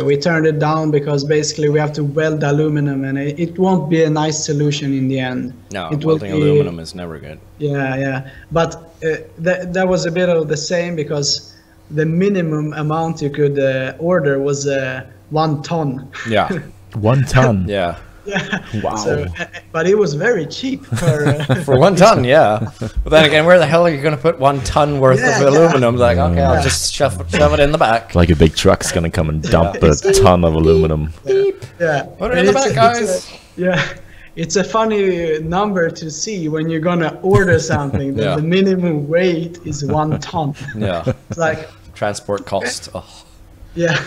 Speaker 2: we turned it down because basically we have to weld aluminum, and it won't be a nice solution in the end.
Speaker 1: No,
Speaker 2: it
Speaker 1: welding aluminum is never good.
Speaker 2: Yeah. But that was a bit of the same because the minimum amount you could order was 1 ton.
Speaker 1: Yeah.
Speaker 4: 1 ton.
Speaker 1: Yeah.
Speaker 2: Yeah.
Speaker 4: Wow.
Speaker 2: So, but it was very cheap
Speaker 1: For 1 ton, yeah. But then again, where the hell are you going to put 1 ton worth of aluminum? Like, okay, I'll just shove it in the back.
Speaker 4: Like a big truck's gonna come and dump a ton of aluminum.
Speaker 2: Yeah.
Speaker 1: Put it in the back, guys.
Speaker 2: It's a funny number to see when you're gonna order something that the minimum weight is 1 ton.
Speaker 1: Yeah.
Speaker 2: It's like
Speaker 1: transport cost. Oh.
Speaker 2: Yeah.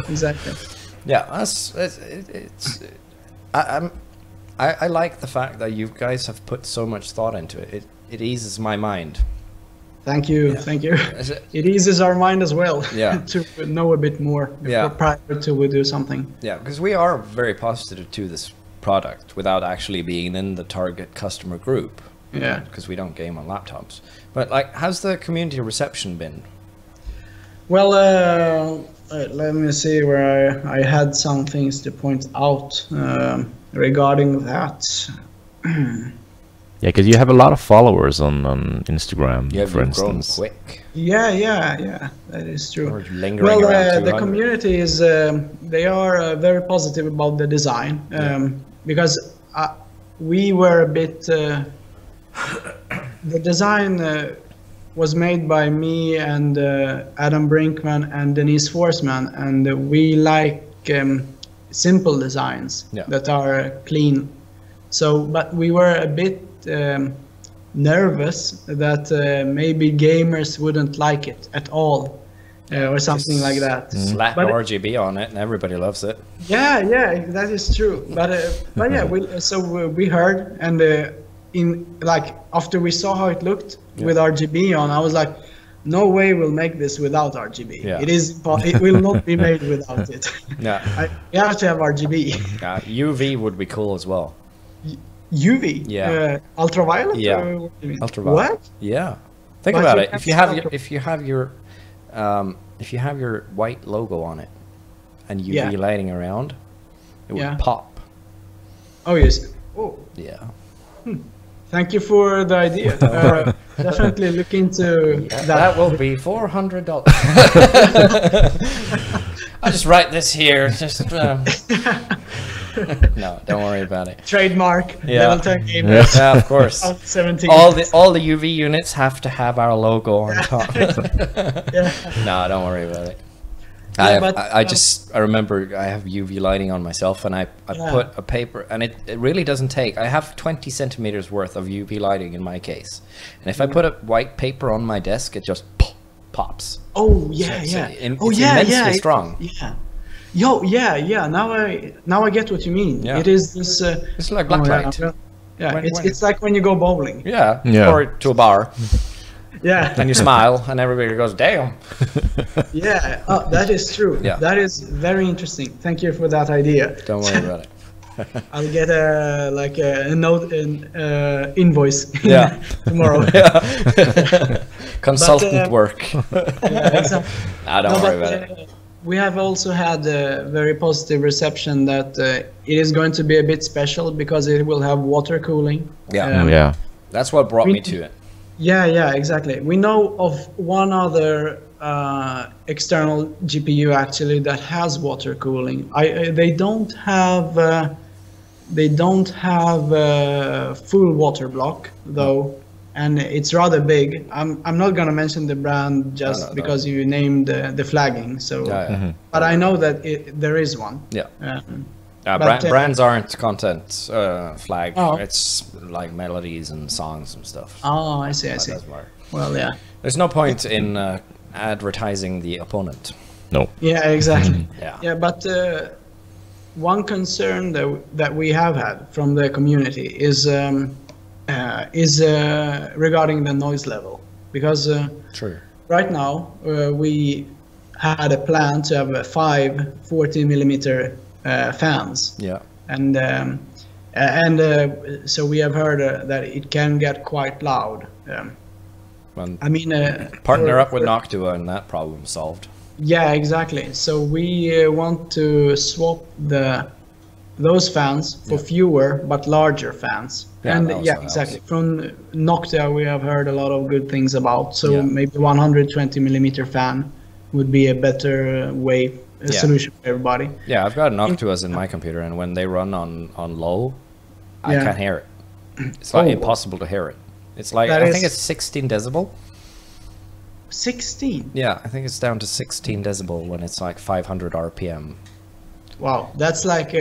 Speaker 2: Exactly.
Speaker 1: Yeah, I like the fact that you guys have put so much thought into it. It eases my mind.
Speaker 2: Thank you. It eases our mind as well.
Speaker 1: Yeah.
Speaker 2: To know a bit more prior to we do something.
Speaker 1: Yeah, because we are very positive to this product without actually being in the target customer group.
Speaker 2: Yeah.
Speaker 1: Because we don't game on laptops. But like, how's the community reception been?
Speaker 2: Well, let me see where I had some things to point out regarding that.
Speaker 4: Yeah, because you have a lot of followers on Instagram, for instance.
Speaker 1: Grown quick.
Speaker 2: Yeah, that is true.
Speaker 1: Well,
Speaker 2: the community is they are very positive about the design because we were a bit. The design was made by me and Adam Brinkman and Denise Forsman, and we like simple designs that are clean. So, but we were a bit nervous that maybe gamers wouldn't like it at all, or something like that.
Speaker 1: Slap RGB on it and everybody loves it.
Speaker 2: Yeah, that is true. But yeah, we heard, and after we saw how it looked with RGB on, I was like, no way we'll make this without RGB. Yeah. It will not be made without it. Yeah, you have to have RGB.
Speaker 1: Yeah, UV would be cool as well.
Speaker 2: UV?
Speaker 1: Yeah.
Speaker 2: Ultraviolet?
Speaker 1: Yeah.
Speaker 2: What do you mean?
Speaker 1: Ultraviolet.
Speaker 2: What?
Speaker 1: Yeah. Think about it. If you have your white logo on it and UV lighting around, it would pop.
Speaker 2: Oh yes. Oh.
Speaker 1: Yeah.
Speaker 2: Thank you for the idea. Definitely look into that.
Speaker 1: That will be $400. I'll just write this here. Just no, don't worry about it.
Speaker 2: Trademark. Level10 Gamers.
Speaker 1: Yeah, of course.
Speaker 2: 17.
Speaker 1: All the UV units have to have our logo on top. No, don't worry about it. I remember I have UV lighting on myself, and I put a paper, and it really doesn't take. I have 20 centimeters worth of UV lighting in my case, and if I put a white paper on my desk, it just pops.
Speaker 2: Oh yeah,
Speaker 1: it's immensely strong.
Speaker 2: Yeah. Now I get what you mean. Yeah. It is this.
Speaker 1: It's like black light.
Speaker 2: It's like when you go bowling.
Speaker 1: Yeah. Or to a bar.
Speaker 2: Yeah.
Speaker 1: And you smile, and everybody goes, "Damn."
Speaker 2: Yeah. Oh, that is true. Yeah. That is very interesting. Thank you for that idea.
Speaker 1: Don't worry about it.
Speaker 2: I'll get a invoice. Tomorrow.
Speaker 1: Consultant work.
Speaker 2: Exactly.
Speaker 1: Don't worry about it.
Speaker 2: We have also had a very positive reception that it is going to be a bit special because it will have water cooling.
Speaker 4: Yeah.
Speaker 1: That's what brought me to it.
Speaker 2: Yeah, exactly. We know of one other external GPU actually that has water cooling. They don't have full water block though, and it's rather big. I'm not gonna mention the brand just because you named the flagging. So, but I know that there is one.
Speaker 1: Yeah. Brands aren't content flag.
Speaker 2: Oh.
Speaker 1: It's like melodies and songs and stuff.
Speaker 2: Oh, I see.
Speaker 1: That's why.
Speaker 2: Well, yeah.
Speaker 1: There's no point in advertising the opponent.
Speaker 4: No.
Speaker 2: Yeah, exactly.
Speaker 1: Yeah.
Speaker 2: Yeah, but one concern that we have had from the community is regarding the noise level, because
Speaker 1: True.
Speaker 2: right now we had a plan to have 5 40mm fans.
Speaker 1: Yeah.
Speaker 2: And so we have heard that it can get quite loud. I mean,
Speaker 1: Partner up with Noctua and that problem solved.
Speaker 2: yeah, exactly. So we want to swap those fans for fewer but larger fans.
Speaker 1: Yeah,
Speaker 2: And
Speaker 1: that also
Speaker 2: yeah,
Speaker 1: helps.
Speaker 2: exactly. From Noctua, we have heard a lot of good things about. So
Speaker 1: Yeah.
Speaker 2: maybe 120mm fan would be a better way, solution for everybody.
Speaker 1: Yeah, I've got Noctuas in my computer, and when they run on low, I
Speaker 2: Yeah.
Speaker 1: can't hear it. It's like
Speaker 2: Oh.
Speaker 1: impossible to hear it. It's like,
Speaker 2: That
Speaker 1: I think
Speaker 2: is-
Speaker 1: it's 16 decibel.
Speaker 2: 16.
Speaker 1: Yeah, I think it's down to 16 decibel when it's like 500 RPM.
Speaker 2: Wow, that's like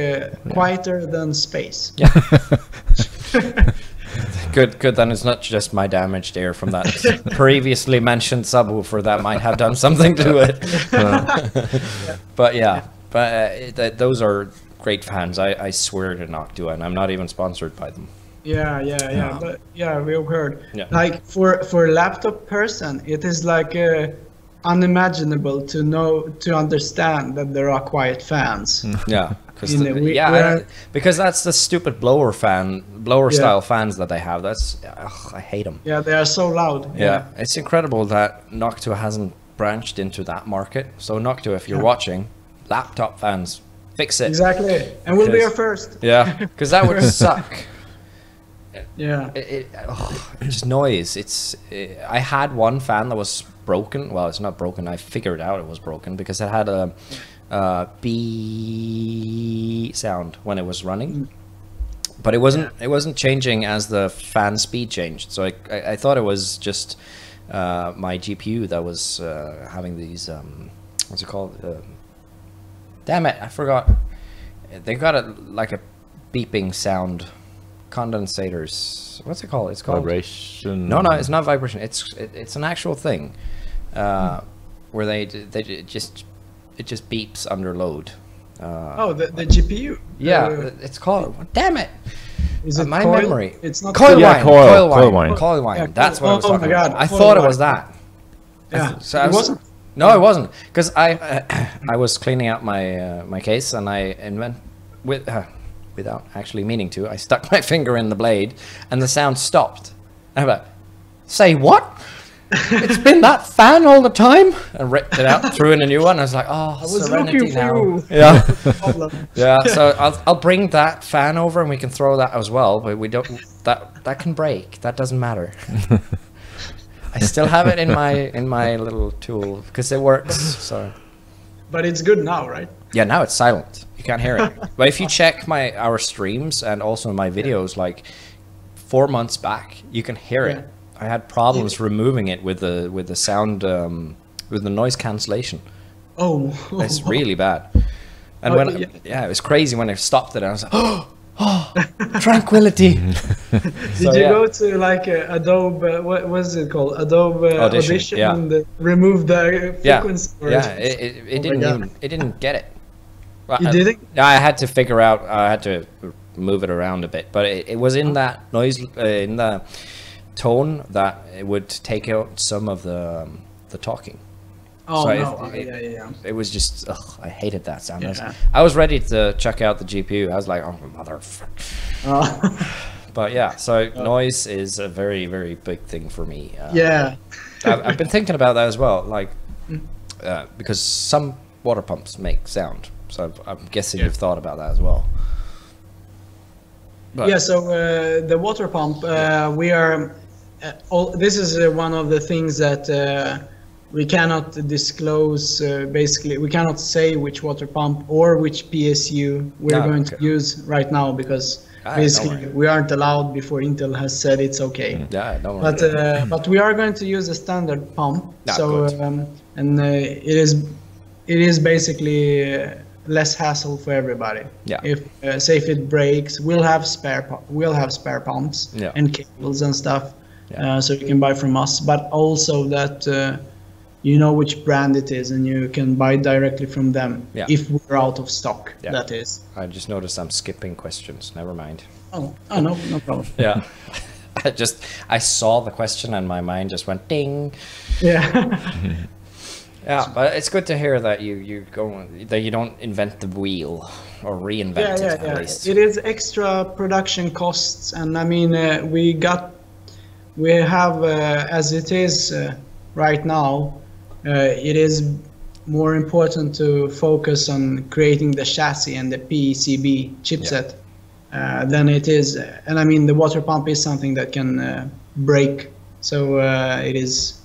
Speaker 2: quieter than space.
Speaker 1: Yeah. Good. Then it's not just my damaged air from that previously mentioned subwoofer that might have done something to it. But yeah, those are great fans. I swear to Noctua, and I'm not even sponsored by them.
Speaker 2: Yeah. But yeah, we've heard.
Speaker 1: Yeah.
Speaker 2: Like for a laptop person, it is like unimaginable to understand that there are quiet fans.
Speaker 1: Yeah,
Speaker 2: we're-
Speaker 1: because that's the stupid blower style fans that they have. That's I hate them.
Speaker 2: Yeah, they are so loud.
Speaker 1: Yeah, it's incredible that Noctua hasn't branched into that market. So Noctua, if you're watching, laptop fans, fix it.
Speaker 2: Exactly, and we'll be
Speaker 1: Because-
Speaker 2: your first.
Speaker 1: Yeah, because that would suck.
Speaker 2: Yeah.
Speaker 1: Just noise. I had one fan that was broken. Well, it's not broken. I figured out it was broken because it had a beep sound when it was running, but it wasn't changing as the fan speed changed. So I thought it was just my GPU that was having these what's it called? Damn it, I forgot. They got like a beeping sound. Condensators. What's it called? It's called
Speaker 4: Vibration.
Speaker 1: No, it's not vibration. It's an actual thing where it just beeps under load.
Speaker 2: The GPU.
Speaker 1: Yeah, it's called. Damn it!
Speaker 2: Is it
Speaker 1: my
Speaker 2: coil?
Speaker 1: memory?
Speaker 2: It's not
Speaker 1: Coil
Speaker 2: coil.
Speaker 1: wine.
Speaker 4: coil wine.
Speaker 2: Yeah,
Speaker 1: That's what I was
Speaker 2: oh
Speaker 1: talking
Speaker 2: my God,
Speaker 1: about. I
Speaker 2: coil
Speaker 1: thought it
Speaker 2: wine.
Speaker 1: was that.
Speaker 2: Yeah,
Speaker 1: So
Speaker 2: it wasn't.
Speaker 1: No, it wasn't. Because I was cleaning out my case, and without actually meaning to, I stuck my finger in the blade, and the sound stopped. And I'm like, "Say what? It's been that fan all the time?" And ripped it out, threw in a new one. I was like, "Oh,
Speaker 2: I was
Speaker 1: serenity
Speaker 2: looking for
Speaker 1: now."
Speaker 2: you.
Speaker 1: Yeah,
Speaker 2: Problem.
Speaker 1: yeah. So I'll bring that fan over, and we can throw that as well. But we don't. That can break. That doesn't matter. I still have it in my little tool because it works. So.
Speaker 2: But it's good now, right?
Speaker 1: Yeah, now it's silent. You can't hear it. But if you check our streams and also my videos, like 4 months back, you can hear it. I had problems removing it with the sound with the noise cancellation.
Speaker 2: Oh,
Speaker 1: It's really bad. And it was crazy when I stopped it. I was like, oh, tranquility.
Speaker 2: Did you go to like Adobe? What was it called? Adobe Audition
Speaker 1: yeah.
Speaker 2: and remove the frequency?
Speaker 1: It didn't get it.
Speaker 2: You didn't?
Speaker 1: Yeah, I had to figure out. I had to move it around a bit, but it was in that noise, in the tone that it would take out some of the talking.
Speaker 2: Oh,
Speaker 1: So
Speaker 2: no.
Speaker 1: it- It was just, I hated that sound.
Speaker 2: Yeah.
Speaker 1: I was ready to check out the GPU. I was like, oh, motherfucker. But yeah, so noise is a very, very big thing for me.
Speaker 2: Yeah.
Speaker 1: I've been thinking about that as well, like, because some water pumps make sound. So I'm guessing you've thought about that as well. But,
Speaker 2: Yeah, so the water pump, we are, this is one of the things that we cannot disclose, basically, we cannot say which water pump or which PSU we're going to use right now because basically we aren't allowed before Intel has said it's okay.
Speaker 1: Yeah, don't worry.
Speaker 2: But we are going to use a standard pump.
Speaker 1: Ah,
Speaker 2: so
Speaker 1: good.
Speaker 2: and it is basically less hassle for everybody.
Speaker 1: Yeah.
Speaker 2: If say if it breaks, we'll have spare pumps
Speaker 1: Yeah.
Speaker 2: and cables and stuff,
Speaker 1: Yeah.
Speaker 2: so you can buy from us. But also that you know which brand it is, and you can buy directly from them.
Speaker 1: Yeah.
Speaker 2: If we're out of stock,
Speaker 1: Yeah.
Speaker 2: that is.
Speaker 1: I just noticed I'm skipping questions. Never mind.
Speaker 2: Oh no problem.
Speaker 1: Yeah. I saw the question and my mind just went ding.
Speaker 2: Yeah.
Speaker 1: Yeah, but it's good to hear that you don't invent the wheel or reinvent it at least.
Speaker 2: It is extra production costs, and I mean we have as it is right now. It is more important to focus on creating the chassis and the PCB chipset than it is. And I mean, the water pump is something that can break, so it is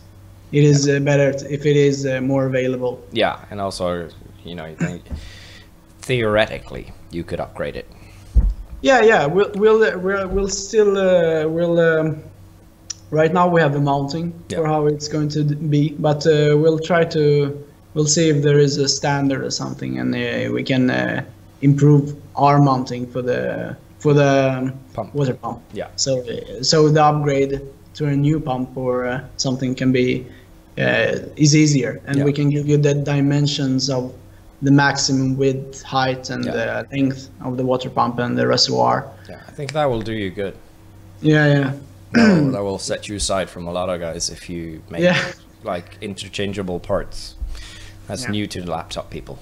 Speaker 2: better if it is more available.
Speaker 1: Yeah, and also, you know, theoretically you could upgrade it.
Speaker 2: Yeah. We'll still right now we have the mounting for how it's going to be, but we'll see if there is a standard or something, and we can improve our mounting for the
Speaker 1: pump.
Speaker 2: water pump.
Speaker 1: Yeah.
Speaker 2: So the upgrade to a new pump or something can be is easier, and we can give you the dimensions of the maximum width, height, and the length of the water pump and the reservoir.
Speaker 1: Yeah, I think that will do you good.
Speaker 2: Yeah.
Speaker 1: That will set you aside from a lot of guys if you make like interchangeable parts. That's new to the laptop people.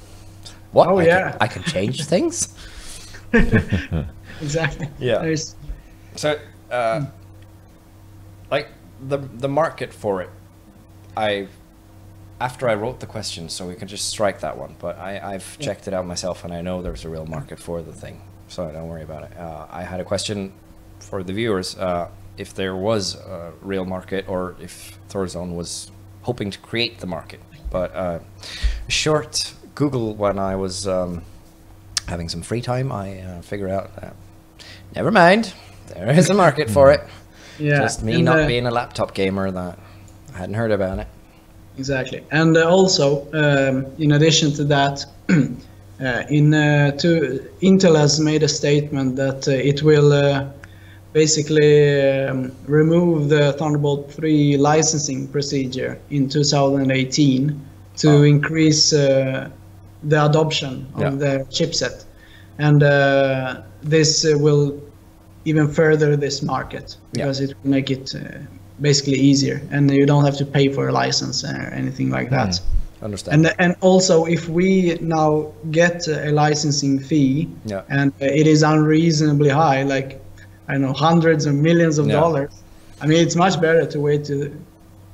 Speaker 1: What?
Speaker 2: Oh,
Speaker 1: I can change things?
Speaker 2: Exactly.
Speaker 1: Yeah. So, like the market for it, after I wrote the question, so we can just strike that one. But I've checked it out myself, and I know there's a real market for the thing, so don't worry about it. I had a question for the viewers, if there was a real market, or if Thor Zone was hoping to create the market. But short Google when I was having some free time, I figured out that never mind, there is a market for it.
Speaker 2: Yeah.
Speaker 1: Just me not being a laptop gamer that I hadn't heard about it.
Speaker 2: Exactly, and also in addition to that, Intel has made a statement that it will basically remove the Thunderbolt 3 licensing procedure in 2018 to increase the adoption of the chipset, and this will even further this market because it will make it basically easier, and you don't have to pay for a license or anything like that.
Speaker 1: Understand.
Speaker 2: And also, if we now get a licensing fee and it is unreasonably high, like I don't know, hundreds of millions of dollars, I mean, it's much better to wait to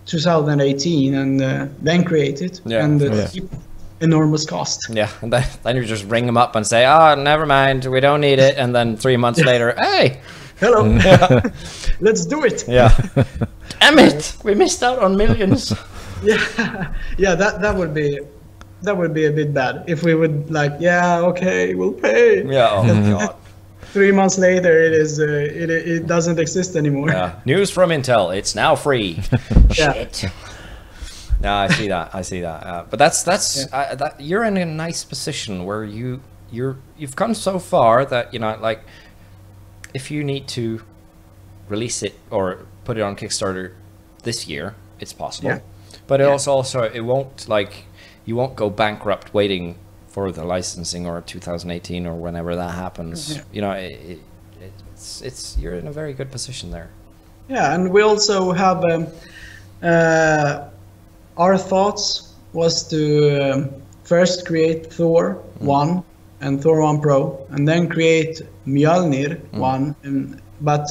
Speaker 2: 2018 and then create it and keep enormous cost.
Speaker 1: Yeah, and then you just ring them up and say, oh, never mind, we don't need it, and then 3 months later, hey,
Speaker 2: hello, let's do it.
Speaker 1: Yeah. Damn it, we missed out on millions.
Speaker 2: Yeah, that would be a bit bad if we would like, okay, we'll pay.
Speaker 1: Yeah, oh my god.
Speaker 2: 3 months later, it doesn't exist anymore.
Speaker 1: Yeah. News from Intel, it's now free. Shit. No, I see that. But that you're in a nice position where you've come so far that, you know, like, if you need to release it or put it on Kickstarter this year, it's possible. But it also it won't, like, you won't go bankrupt waiting for the licensing or 2018 or whenever that happens. You know, it's you're in a very good position there. Yeah,
Speaker 2: and we also have our thoughts was to first create Thor 1 and Thor 1 Pro, and then create Mjolnir 1. But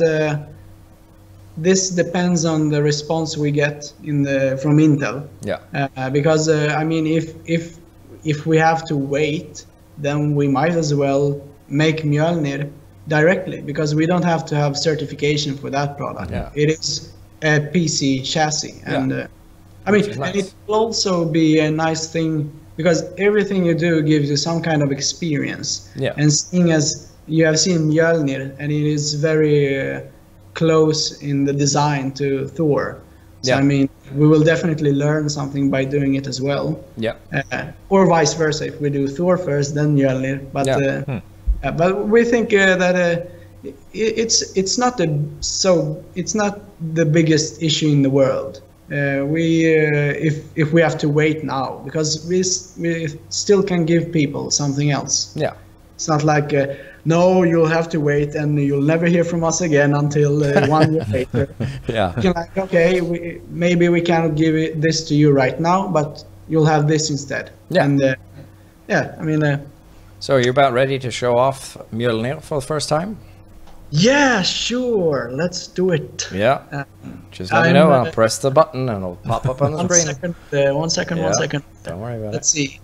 Speaker 2: this depends on the response we get from Intel. Because I mean, if we have to wait, then we might as well make Mjolnir directly, because we don't have to have certification for that product. It is a PC chassis, and I mean, and it will also be a nice thing because everything you do gives you some kind of experience. And seeing as you have seen Mjolnir, and it is very close in the design to Thor, So I mean, we will definitely learn something by doing it as well.
Speaker 1: Yeah.
Speaker 2: Or vice versa. If we do Thor first, then Mjolnir. But but we think that it's not it's not the biggest issue in the world. If we have to wait now, because we still can give people something else.
Speaker 1: Yeah.
Speaker 2: It's not like no, you'll have to wait and you'll never hear from us again until 1 year later.
Speaker 1: Yeah.
Speaker 2: You can like, okay, maybe we can't give this to you right now, but you'll have this instead.
Speaker 1: Yeah.
Speaker 2: And yeah, I mean.
Speaker 1: So you're about ready to show off Mjolnir for the first time?
Speaker 2: Yeah, sure. Let's do it.
Speaker 1: Yeah. Just let me know. I'll press the button and it'll pop up on the screen.
Speaker 2: 1 second.
Speaker 1: Yeah.
Speaker 2: 1 second.
Speaker 1: Don't worry about
Speaker 2: Let's see.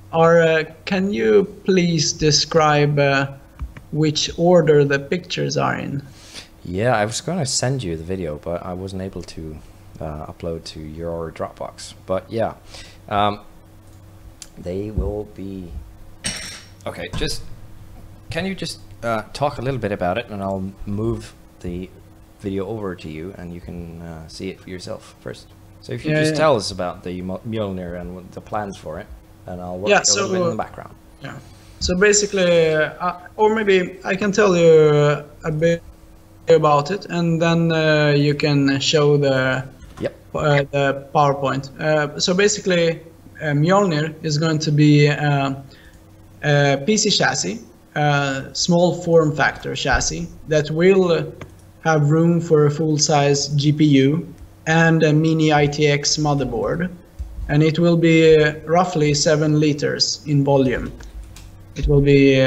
Speaker 2: Can you please describe which order the pictures are in?
Speaker 1: Yeah, I was going to send you the video, but I wasn't able to upload to your Dropbox. But yeah, they will be... Okay, can you just talk a little bit about it, and I'll move the video over to you, and you can see it for yourself first. So if you tell us about the Mjolnir and what the plans for it, and I'll work a little bit in the background.
Speaker 2: Yeah. So basically, or maybe I can tell you a bit about it, and then you can show the PowerPoint. So basically, Mjolnir is going to be a PC chassis, small form factor chassis that will have room for a full-size GPU and a Mini ITX motherboard, and it will be roughly 7 liters in volume. It will be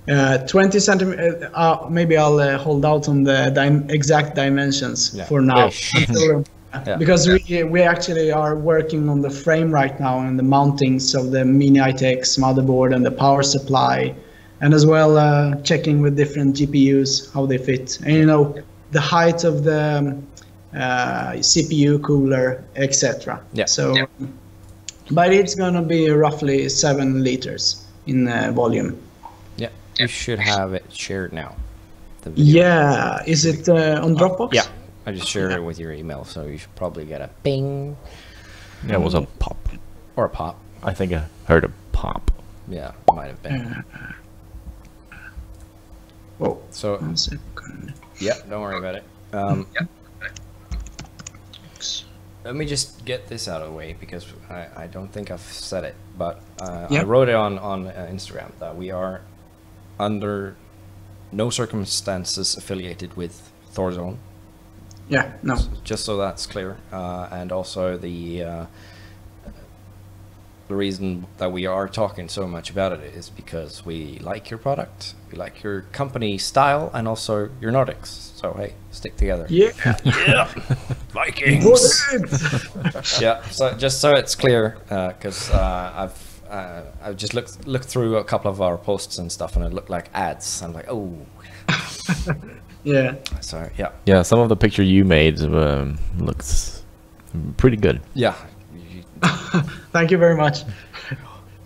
Speaker 2: 20 centimeters. Maybe I'll hold out on the exact dimensions for now. Because we actually are working on the frame right now and the mountings of the Mini ITX motherboard and the power supply, and as well checking with different GPUs how they fit, and you know, the height of the CPU cooler, etc.
Speaker 1: Yeah.
Speaker 2: So, but it's gonna be roughly 7 liters in volume.
Speaker 1: Yeah, you should have it shared now. The video.
Speaker 2: Yeah, is it on Dropbox?
Speaker 1: Yeah, I just shared it with your email, so you should probably get a ping.
Speaker 4: Yeah, it was a pop.
Speaker 1: Or a pop.
Speaker 4: I think I heard a pop.
Speaker 1: Yeah, it might have been.
Speaker 2: Whoa.
Speaker 1: So,
Speaker 2: 1 second.
Speaker 1: Yeah, don't worry about it. Let me just get this out of the way, because I don't think I've said it, but I wrote it on Instagram that we are under no circumstances affiliated with Thor Zone.
Speaker 2: Yeah, no.
Speaker 1: Just so that's clear, and also the reason that we are talking so much about it is because we like your product, we like your company style, and also your Nordics. So hey, stick together.
Speaker 2: Yeah.
Speaker 1: Yeah. Vikings. Yeah. So just so it's clear, because I've just looked through a couple of our posts and stuff, and it looked like ads. I'm like, oh.
Speaker 2: Yeah.
Speaker 1: So yeah.
Speaker 4: Yeah, some of the picture you made looks pretty good.
Speaker 1: Yeah.
Speaker 2: Thank you very much.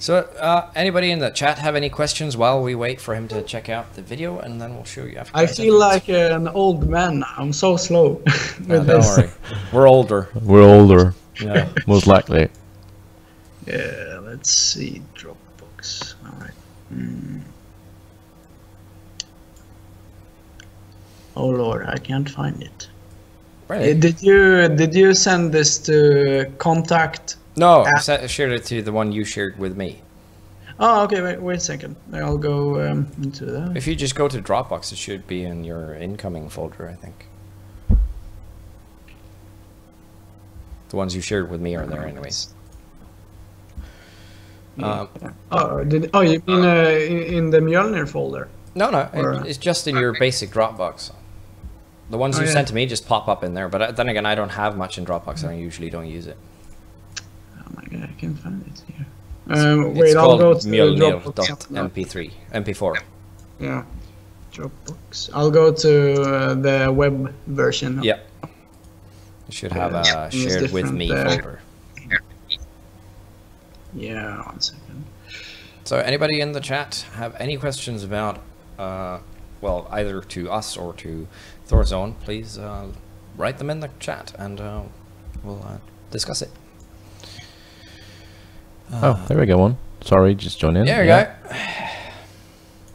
Speaker 1: So, anybody in the chat have any questions while we wait for him to check out the video, and then we'll show you after.
Speaker 2: I feel like an old man. I'm so slow.
Speaker 1: Don't worry, we're older.
Speaker 4: We're older.
Speaker 1: Yeah,
Speaker 4: most likely.
Speaker 2: Yeah, let's see. Dropbox. All right. Oh Lord, I can't find it.
Speaker 1: Really?
Speaker 2: Did you send this to contact?
Speaker 1: No, I shared it to the one you shared with me.
Speaker 2: Oh, okay. Wait a second. I'll go into that.
Speaker 1: If you just go to Dropbox, it should be in your incoming folder, I think. The ones you shared with me are there, anyways.
Speaker 2: You mean in the Mjolnir folder?
Speaker 1: No, it's just in your basic Dropbox. The ones you sent to me just pop up in there, but then again, I don't have much in Dropbox, and I usually don't use it.
Speaker 2: Oh my god, I can't find it here.
Speaker 1: It's
Speaker 2: I'll go
Speaker 1: called
Speaker 2: to
Speaker 1: Mjolnir.mp3.
Speaker 2: Yeah, Dropbox. I'll go to the web version.
Speaker 1: Yeah. You should have a shared with me folder.
Speaker 2: Yeah, 1 second.
Speaker 1: So anybody in the chat have any questions about, well, either to us or to Thor Zone, please write them in the chat, and we'll discuss it.
Speaker 4: Oh, there we go. One. Sorry, just joined in.
Speaker 1: There we go.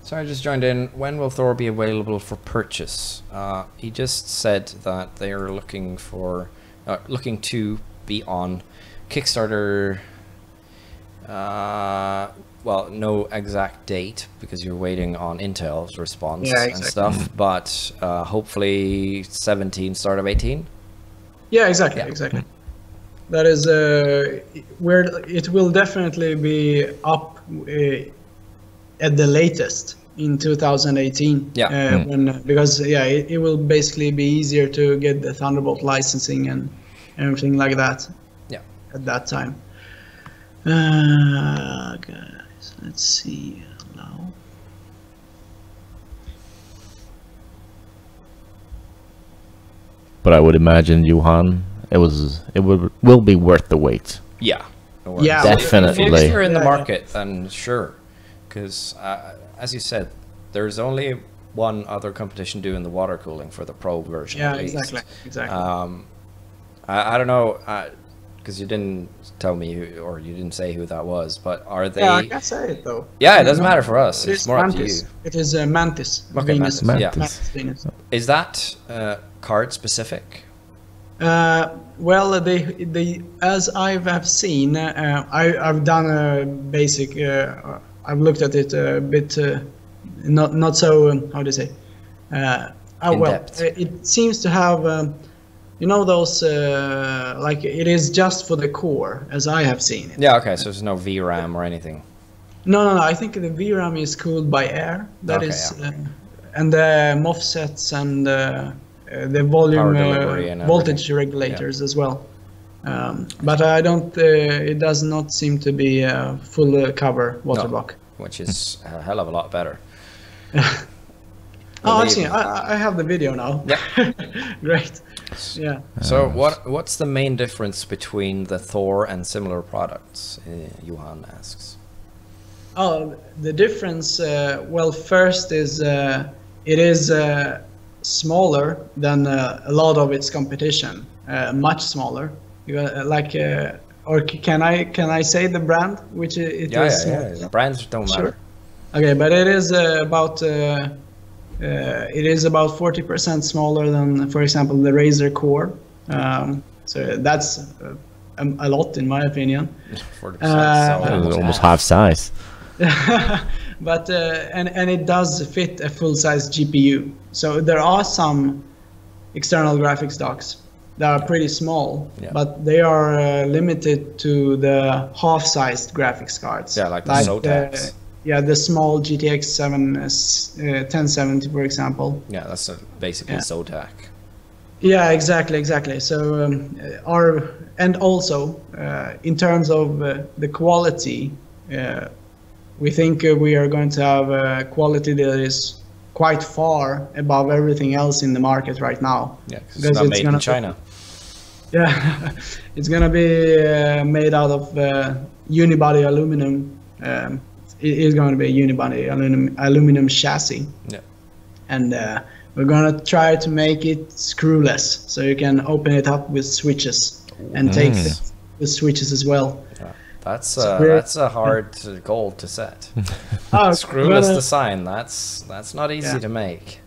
Speaker 1: Sorry, I just joined in. When will Thor be available for purchase? He just said that they are looking to be on Kickstarter. Well, no exact date because you're waiting on Intel's response and stuff. But hopefully 17, start of 18.
Speaker 2: Yeah, exactly. That is where it will definitely be up at the latest in 2018.
Speaker 1: Yeah.
Speaker 2: Because it will basically be easier to get the Thunderbolt licensing and everything like that.
Speaker 1: Yeah.
Speaker 2: At that time. Guys, let's see now.
Speaker 4: But I would imagine, Johan, will be worth the wait.
Speaker 1: Yeah.
Speaker 2: Yeah,
Speaker 4: definitely.
Speaker 1: If you're in the market, then sure. Because as you said, there's only one other competition doing the water cooling for the Pro version.
Speaker 2: Yeah,
Speaker 1: at least.
Speaker 2: exactly.
Speaker 1: I don't know, because you didn't tell me or you didn't say who that was, but are they?
Speaker 2: Yeah, I can't say it though.
Speaker 1: Yeah, it doesn't matter for us. It's more
Speaker 2: Mantis.
Speaker 1: up to you.
Speaker 2: It is Mantis.
Speaker 1: Okay,
Speaker 2: Venus.
Speaker 1: Mantis. Yeah.
Speaker 2: Mantis Venus.
Speaker 1: Is that card specific?
Speaker 2: Well, they as I've seen, I've done a basic. I've looked at it a bit, not so how do you say?
Speaker 1: In-depth.
Speaker 2: It seems to have, you know, those like it is just for the core, as I have seen it.
Speaker 1: Yeah. Okay. So there's no VRAM or anything.
Speaker 2: No. I think the VRAM is cooled by air. That is, and the MOSFETs and the volume voltage regulators as well. But I don't. It does not seem to be a full cover waterblock,
Speaker 1: which is a hell of a lot better.
Speaker 2: Oh, actually, I have the video now.
Speaker 1: Yeah,
Speaker 2: great. Yeah.
Speaker 1: So what's the main difference between the Thor and similar products? Johan asks.
Speaker 2: Oh, the difference. Well, first is it is smaller than a lot of its competition. Much smaller. Like, or can I say the brand? Which it is?
Speaker 1: Yeah. Brands don't matter.
Speaker 2: Okay, but it is about 40% smaller than, for example, the Razer Core. So that's a lot in my opinion.
Speaker 1: 40%,
Speaker 4: almost half size.
Speaker 2: But and it does fit a full-size GPU. So there are some external graphics docks that are pretty small, but they are limited to the half-sized graphics cards.
Speaker 1: Yeah, like the Zotacs.
Speaker 2: The small GTX 1070, for example.
Speaker 1: Yeah, that's basically Zotac.
Speaker 2: Yeah, exactly. So and also in terms of the quality, we think we are going to have a quality that is quite far above everything else in the market right now.
Speaker 1: Yeah, because it's not made in China.
Speaker 2: Yeah, it's gonna be made out of unibody aluminum. It is going to be a unibody aluminum chassis. Yeah, and we're gonna try to make it screwless, so you can open it up with switches and take the switches as well.
Speaker 1: Yeah. That's a hard goal to set. Screwless design. That's not easy to make.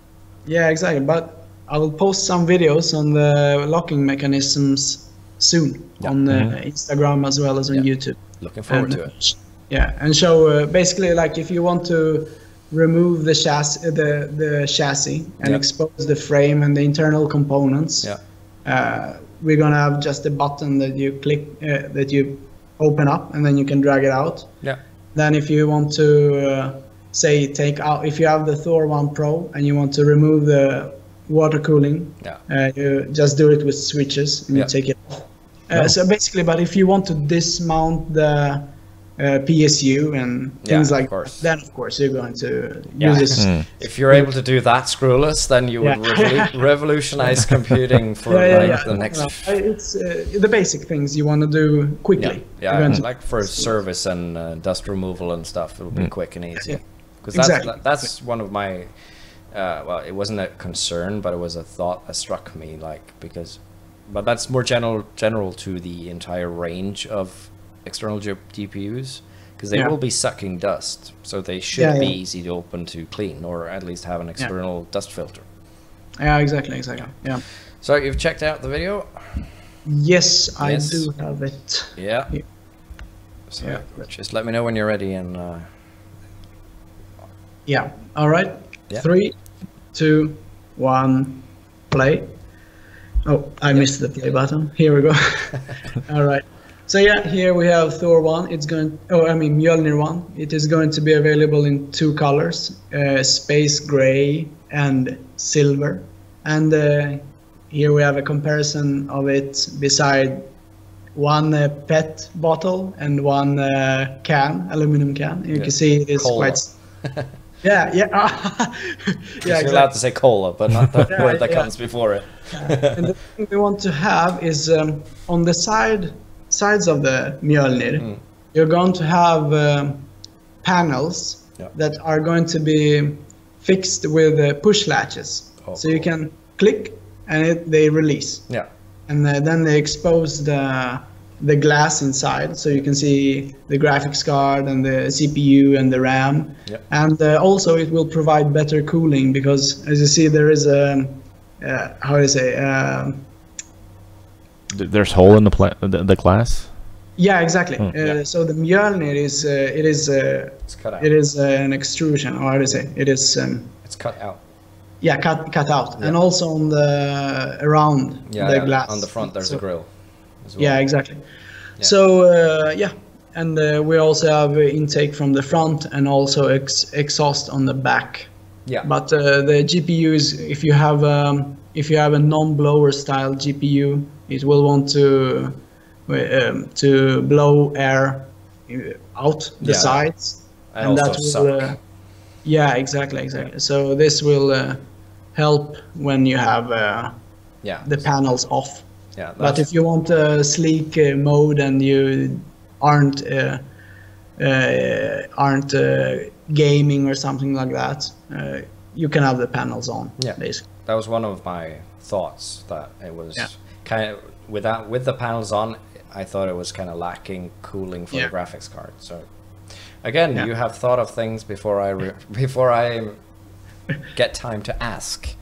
Speaker 2: Yeah, exactly. But I will post some videos on the locking mechanisms soon on Instagram as well as on YouTube.
Speaker 1: Looking forward to it.
Speaker 2: Yeah, and show basically like if you want to remove the chassis and expose the frame and the internal components. Yeah. We're gonna have just a button that you click that you open up and then you can drag it out. Yeah. Then if you want to say take out, if you have the Thor 1 Pro and you want to remove the water cooling, you just do it with switches and you take it off. So basically, but if you want to dismount the PSU and things like that, then of course you're going to use this.
Speaker 1: If you're able to do that screwless, then you would revolutionize computing for the next.
Speaker 2: It's the basic things you want to do quickly.
Speaker 1: Yeah, like for service and dust removal and stuff, it will be quick and easy. Because that's one of my. Well, it wasn't a concern, but it was a thought that struck me, like because but that's more general to the entire range of external GPUs, because they will be sucking dust, so they should be easy to open to clean, or at least have an external dust filter.
Speaker 2: Yeah, exactly. Yeah.
Speaker 1: So you've checked out the video?
Speaker 2: Yes, I do have it.
Speaker 1: Yeah. So just let me know when you're ready, and
Speaker 2: yeah. All right.
Speaker 1: Yeah.
Speaker 2: 3, 2, 1, play. Oh, I missed the play button. Here we go. All right. So yeah, here we have Thor 1. It's going. Oh, I mean Mjolnir 1. It is going to be available in 2 colors: space gray and silver. And here we have a comparison of it beside one PET bottle and one aluminum can. You can see it is quite. Yeah.
Speaker 1: You're allowed to say cola, but not the word that comes before it.
Speaker 2: And the thing we want to have is on the sides of the Mjolnir, you're going to have panels that are going to be fixed with push latches. So you can click and they release. Yeah. And then they expose the glass inside, so you can see the graphics card and the CPU and the RAM. Yep. And also it will provide better cooling, because as you see there is a how do you say
Speaker 4: there's hole in the glass.
Speaker 2: Yeah, exactly. So the Mjolnir is it's cut out. It is an extrusion, or how do you say it is
Speaker 1: it's cut out.
Speaker 2: Yeah, cut out. And also on the around the glass
Speaker 1: on the front there's a grill as well.
Speaker 2: Yeah, exactly. So and we also have intake from the front and also exhaust on the back. Yeah. But the GPU is, if you have a non-blower style GPU, it will want to blow air out the sides,
Speaker 1: and that will
Speaker 2: yeah, exactly. So this will help when you have the panels off. Yeah, but if you want a sleek mode and you aren't gaming or something like that, you can have the panels on. Yeah, basically.
Speaker 1: That was one of my thoughts, that it was kind of with the panels on. I thought it was kind of lacking cooling for the graphics card. So again, you have thought of things before I get time to ask.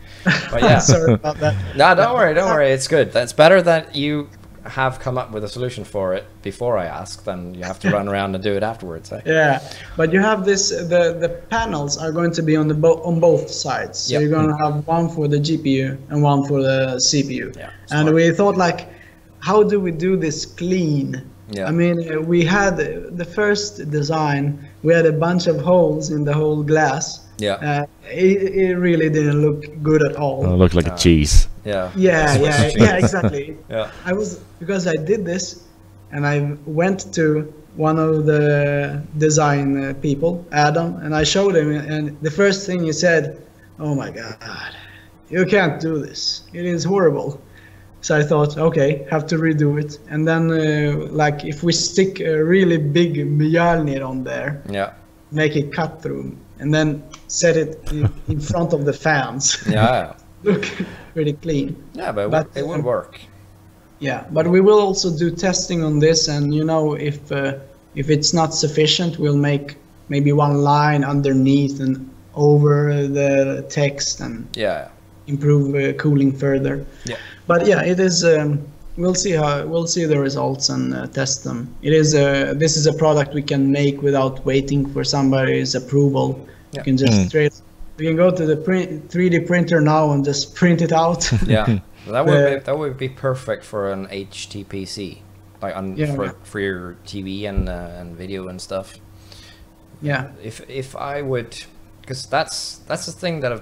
Speaker 1: But yeah,
Speaker 2: sorry about that.
Speaker 1: No, don't worry. It's good. That's better that you have come up with a solution for it before I ask than you have to run around and do it afterwards. Eh?
Speaker 2: Yeah, but you have this. The panels are going to be on both sides. So you're going to have one for the GPU and one for the CPU. Yeah, and we thought, like, how do we do this clean? Yeah. I mean, we had the first design. We had a bunch of holes in the whole glass. Yeah. It really didn't look good at all.
Speaker 4: It looked like a cheese.
Speaker 2: Yeah, exactly. Yeah. Because I did this, and I went to one of the design people, Adam, and I showed him, and the first thing he said, "Oh my God, you can't do this. It is horrible." So I thought, okay, have to redo it. And then, like, if we stick a really big Mjolnir on there, make it cut through, and then set it in front of the fans. Yeah. Look pretty clean.
Speaker 1: Yeah, but it would work.
Speaker 2: Yeah, but we will also do testing on this, and if it's not sufficient, we'll make maybe one line underneath and over the text, and improve cooling further. Yeah. But yeah, it is. We'll see the results and test them. This is a product we can make without waiting for somebody's approval. You can just we can go to the 3D printer now and just print it out.
Speaker 1: Yeah, that would be perfect for an HTPC, like for your TV and video and stuff.
Speaker 2: Yeah.
Speaker 1: If I would, because that's the thing that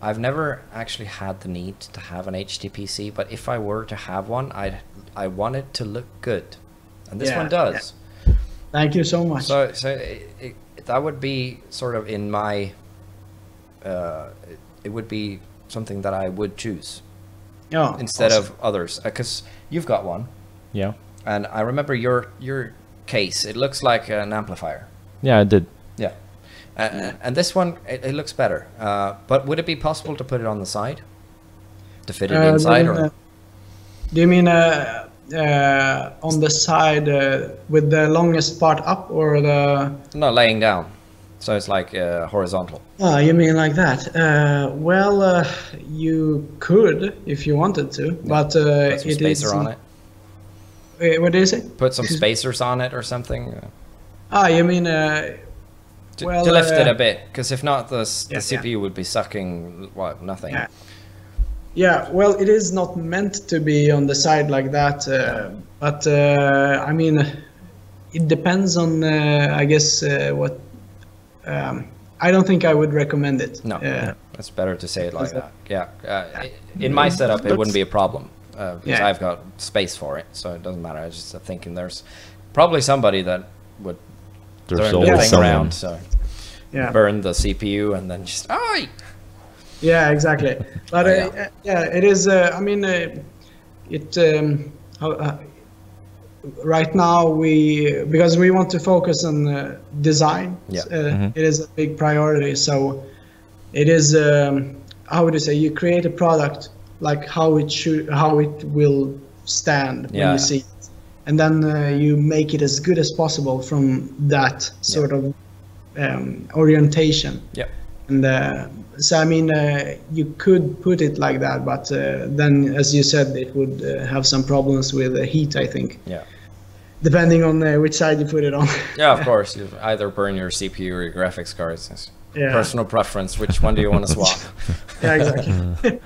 Speaker 1: I've never actually had the need to have an HTPC, but if I were to have one, I want it to look good, and this one does.
Speaker 2: Yeah. Thank you so much.
Speaker 1: So that would be sort of in my. It would be something that I would choose.
Speaker 2: Oh,
Speaker 1: instead of others, because you've got one.
Speaker 4: Yeah.
Speaker 1: And I remember your case. It looks like an amplifier.
Speaker 4: Yeah, I did.
Speaker 1: Yeah. And this one, it looks better. But would it be possible to put it on the side? To fit it inside, or?
Speaker 2: Do you mean on the side with the longest part up, or the?
Speaker 1: No, laying down. So it's like horizontal.
Speaker 2: Oh, you mean like that? Well, you could if you wanted to, but
Speaker 1: Put some spacer on it.
Speaker 2: What is it?
Speaker 1: Put some spacers on it or something.
Speaker 2: Ah, you mean
Speaker 1: to lift it a bit, because if not, the CPU would be sucking nothing.
Speaker 2: Yeah. Yeah, well, it is not meant to be on the side like that, but I mean, it depends on, I guess, what. I don't think I would recommend it.
Speaker 1: No, it's better to say it like that. Yeah, in my setup, it wouldn't be a problem because I've got space for it, so it doesn't matter. I was just thinking there's probably somebody that would turn the thing around, so burn the CPU and then just
Speaker 2: Yeah, exactly. But it is. I mean, right now because we want to focus on design. It is a big priority. So it is. How would you say? You create a product like how it will stand when you see it, and then you make it as good as possible from that sort of orientation.
Speaker 1: Yeah.
Speaker 2: And so I mean, you could put it like that, but then, as you said, it would have some problems with the heat, I think.
Speaker 1: Yeah.
Speaker 2: Depending on which side you put it on.
Speaker 1: Yeah, of course. You either burn your CPU or your graphics cards. It's personal preference. Which one do you want to swap?
Speaker 2: Yeah, exactly.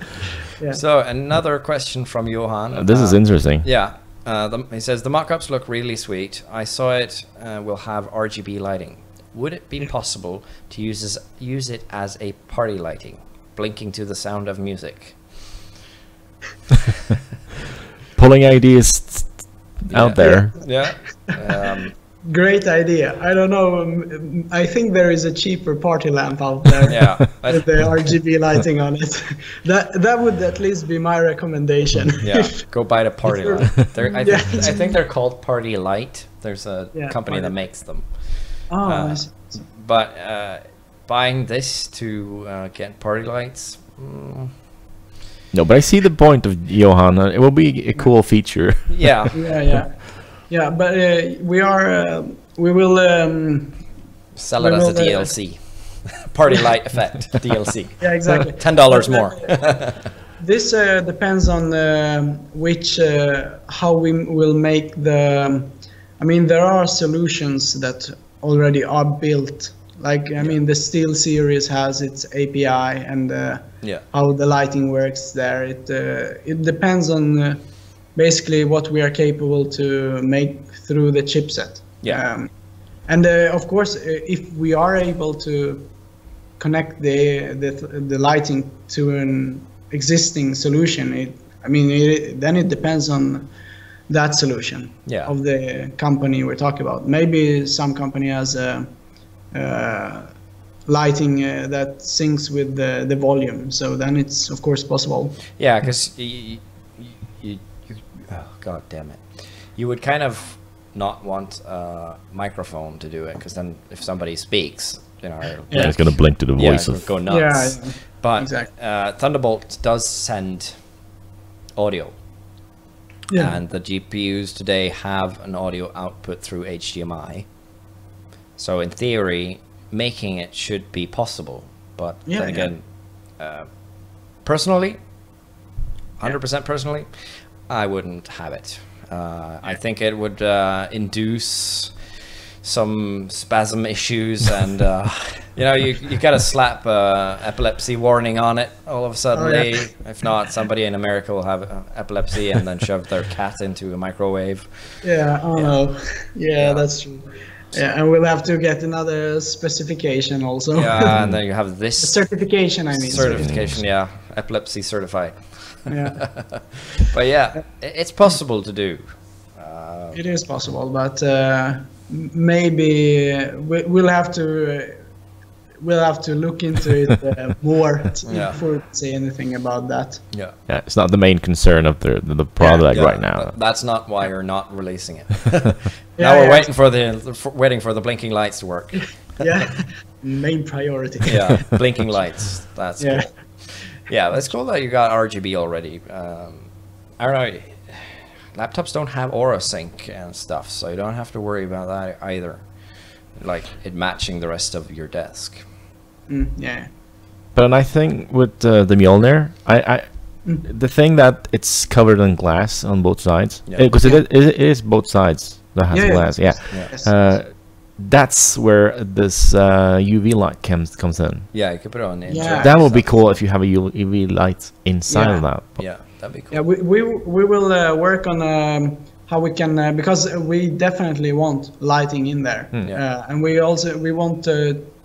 Speaker 1: So another question from Johan.
Speaker 4: This is interesting.
Speaker 1: Yeah. He says, the mock-ups look really sweet. I saw it will have RGB lighting. Would it be possible to use it as a party lighting, blinking to the sound of music?
Speaker 4: Pulling ideas out there.
Speaker 1: Yeah.
Speaker 2: Great idea. I don't know. I think there is a cheaper party lamp out there with the RGB lighting on it. That would at least be my recommendation.
Speaker 1: Yeah, go buy the party light. I think they're called Party Light. There's a company that makes them.
Speaker 2: Oh,
Speaker 1: but buying this to get party lights.
Speaker 4: No, but I see the point of Johan. It will be a cool feature.
Speaker 1: Yeah.
Speaker 2: Yeah. But we will
Speaker 1: sell it as a DLC. Party light effect DLC.
Speaker 2: Yeah, exactly.
Speaker 1: $10 more.
Speaker 2: This depends on how we will make the. I mean, there are solutions that already are built. Like, I mean, the Steel series has its API and how the lighting works there. It depends on basically what we are capable to make through the chipset.
Speaker 1: Yeah.
Speaker 2: And of course, if we are able to connect the lighting to an existing solution, then it depends on that solution of the company we're talking about. Maybe some company has a lighting that syncs with the volume, so then it's of course possible.
Speaker 1: Yeah, because you oh god damn it, you would kind of not want a microphone to do it, because then if somebody speaks,
Speaker 4: it's gonna blink to the voice of
Speaker 1: go nuts.
Speaker 2: Yeah,
Speaker 1: but
Speaker 2: exactly.
Speaker 1: Thunderbolt does send audio. And the GPUs today have an audio output through HDMI. So in theory, making it should be possible. But then again, personally, 100% personally, I wouldn't have it. I think it would induce some spasm issues, and you gotta slap epilepsy warning on it all of a sudden. If not, somebody in America will have epilepsy and then shove their cat into a microwave.
Speaker 2: No. That's true. Yeah, and we'll have to get another specification also.
Speaker 1: Yeah, and then you have this
Speaker 2: certification.
Speaker 1: Certification, epilepsy certified.
Speaker 2: Yeah.
Speaker 1: But it's possible to do.
Speaker 2: It is possible, but maybe we'll have to look into it more before we say anything about that.
Speaker 4: Yeah, it's not the main concern of the product right now.
Speaker 1: That's not why you're not releasing it. Now we're waiting for the blinking lights to work.
Speaker 2: Main priority.
Speaker 1: Blinking lights. That's cool. Yeah, it's cool that you got RGB already. I don't know. Laptops don't have aura sync and stuff, so you don't have to worry about that either. Like it matching the rest of your desk.
Speaker 2: Yeah.
Speaker 4: But I think with the Mjolnir, the thing that it's covered in glass on both sides, because it is both sides that has glass. Yes. That's where this UV light comes in.
Speaker 1: Yeah, you could put it on the
Speaker 2: Yeah.
Speaker 4: That would be cool if you have a UV light inside of that.
Speaker 1: Yeah, that'd be cool.
Speaker 2: Yeah, we will work on how we can because we definitely want lighting in there, and we want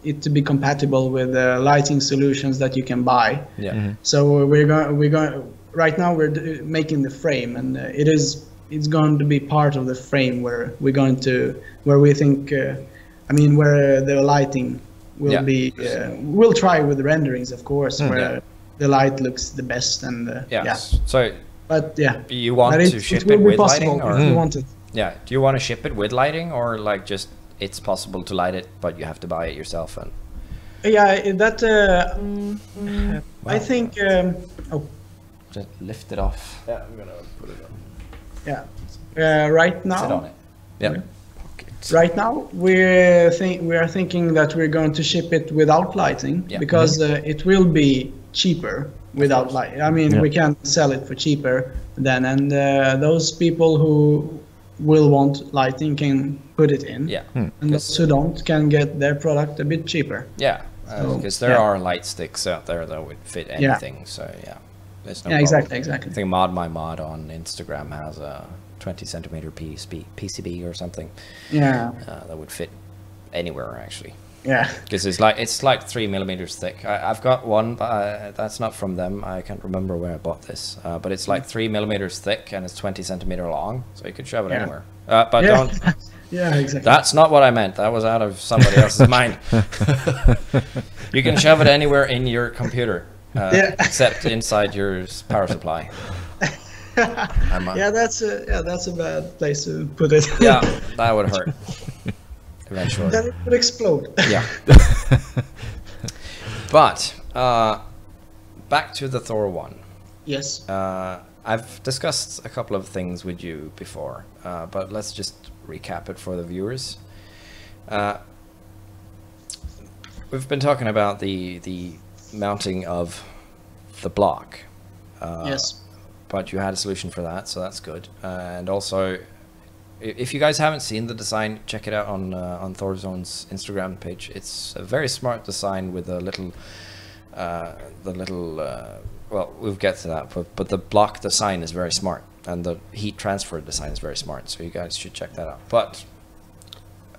Speaker 2: it to be compatible with lighting solutions that you can buy.
Speaker 1: Yeah.
Speaker 2: So we're going right now we're making the frame, and it's going to be part of the frame where we think where the lighting will be. We'll try with the renderings, of course, where the light looks the best, and
Speaker 1: So,
Speaker 2: but
Speaker 1: you want to ship it with lighting, or
Speaker 2: you want it?
Speaker 1: Yeah, do you want to ship it with lighting, or like just it's possible to light it, but you have to buy it yourself? And
Speaker 2: That I think.
Speaker 1: Just lift it off.
Speaker 3: Yeah, I'm gonna put it on.
Speaker 2: Yeah. Right now.
Speaker 1: Sit on it. Yeah.
Speaker 2: Right now, we are thinking that we're going to ship it without lighting because it will be cheaper without light. I mean, we can sell it for cheaper then, and those people who will want lighting can put it in.
Speaker 1: Yeah.
Speaker 2: And those who don't can get their product a bit cheaper.
Speaker 1: Yeah, because there are light sticks out there that would fit anything. So there's no problem.
Speaker 2: Exactly.
Speaker 1: I think Mod My Mod on Instagram has a 20 centimeter PCB or something.
Speaker 2: Yeah.
Speaker 1: That would fit anywhere actually.
Speaker 2: Yeah.
Speaker 1: Because it's like 3 millimeters thick. I've got one, but that's not from them. I can't remember where I bought this. But it's like 3 millimeters thick and it's 20 centimeter long, so you could shove it anywhere. But don't.
Speaker 2: Yeah, exactly.
Speaker 1: That's not what I meant. That was out of somebody else's mind. You can shove it anywhere in your computer, except inside your power supply.
Speaker 2: That's a bad place to put it.
Speaker 1: Yeah, that would hurt. Eventually.
Speaker 2: Then it would explode.
Speaker 1: Yeah. But back to the Thor one.
Speaker 2: Yes.
Speaker 1: I've discussed a couple of things with you before, but let's just recap it for the viewers. We've been talking about the mounting of the block.
Speaker 2: Yes.
Speaker 1: But you had a solution for that, so that's good. And also, if you guys haven't seen the design, check it out on Thor Zone's Instagram page. It's a very smart design with a little, well, we'll get to that, but the block design is very smart, and the heat transfer design is very smart, so you guys should check that out. But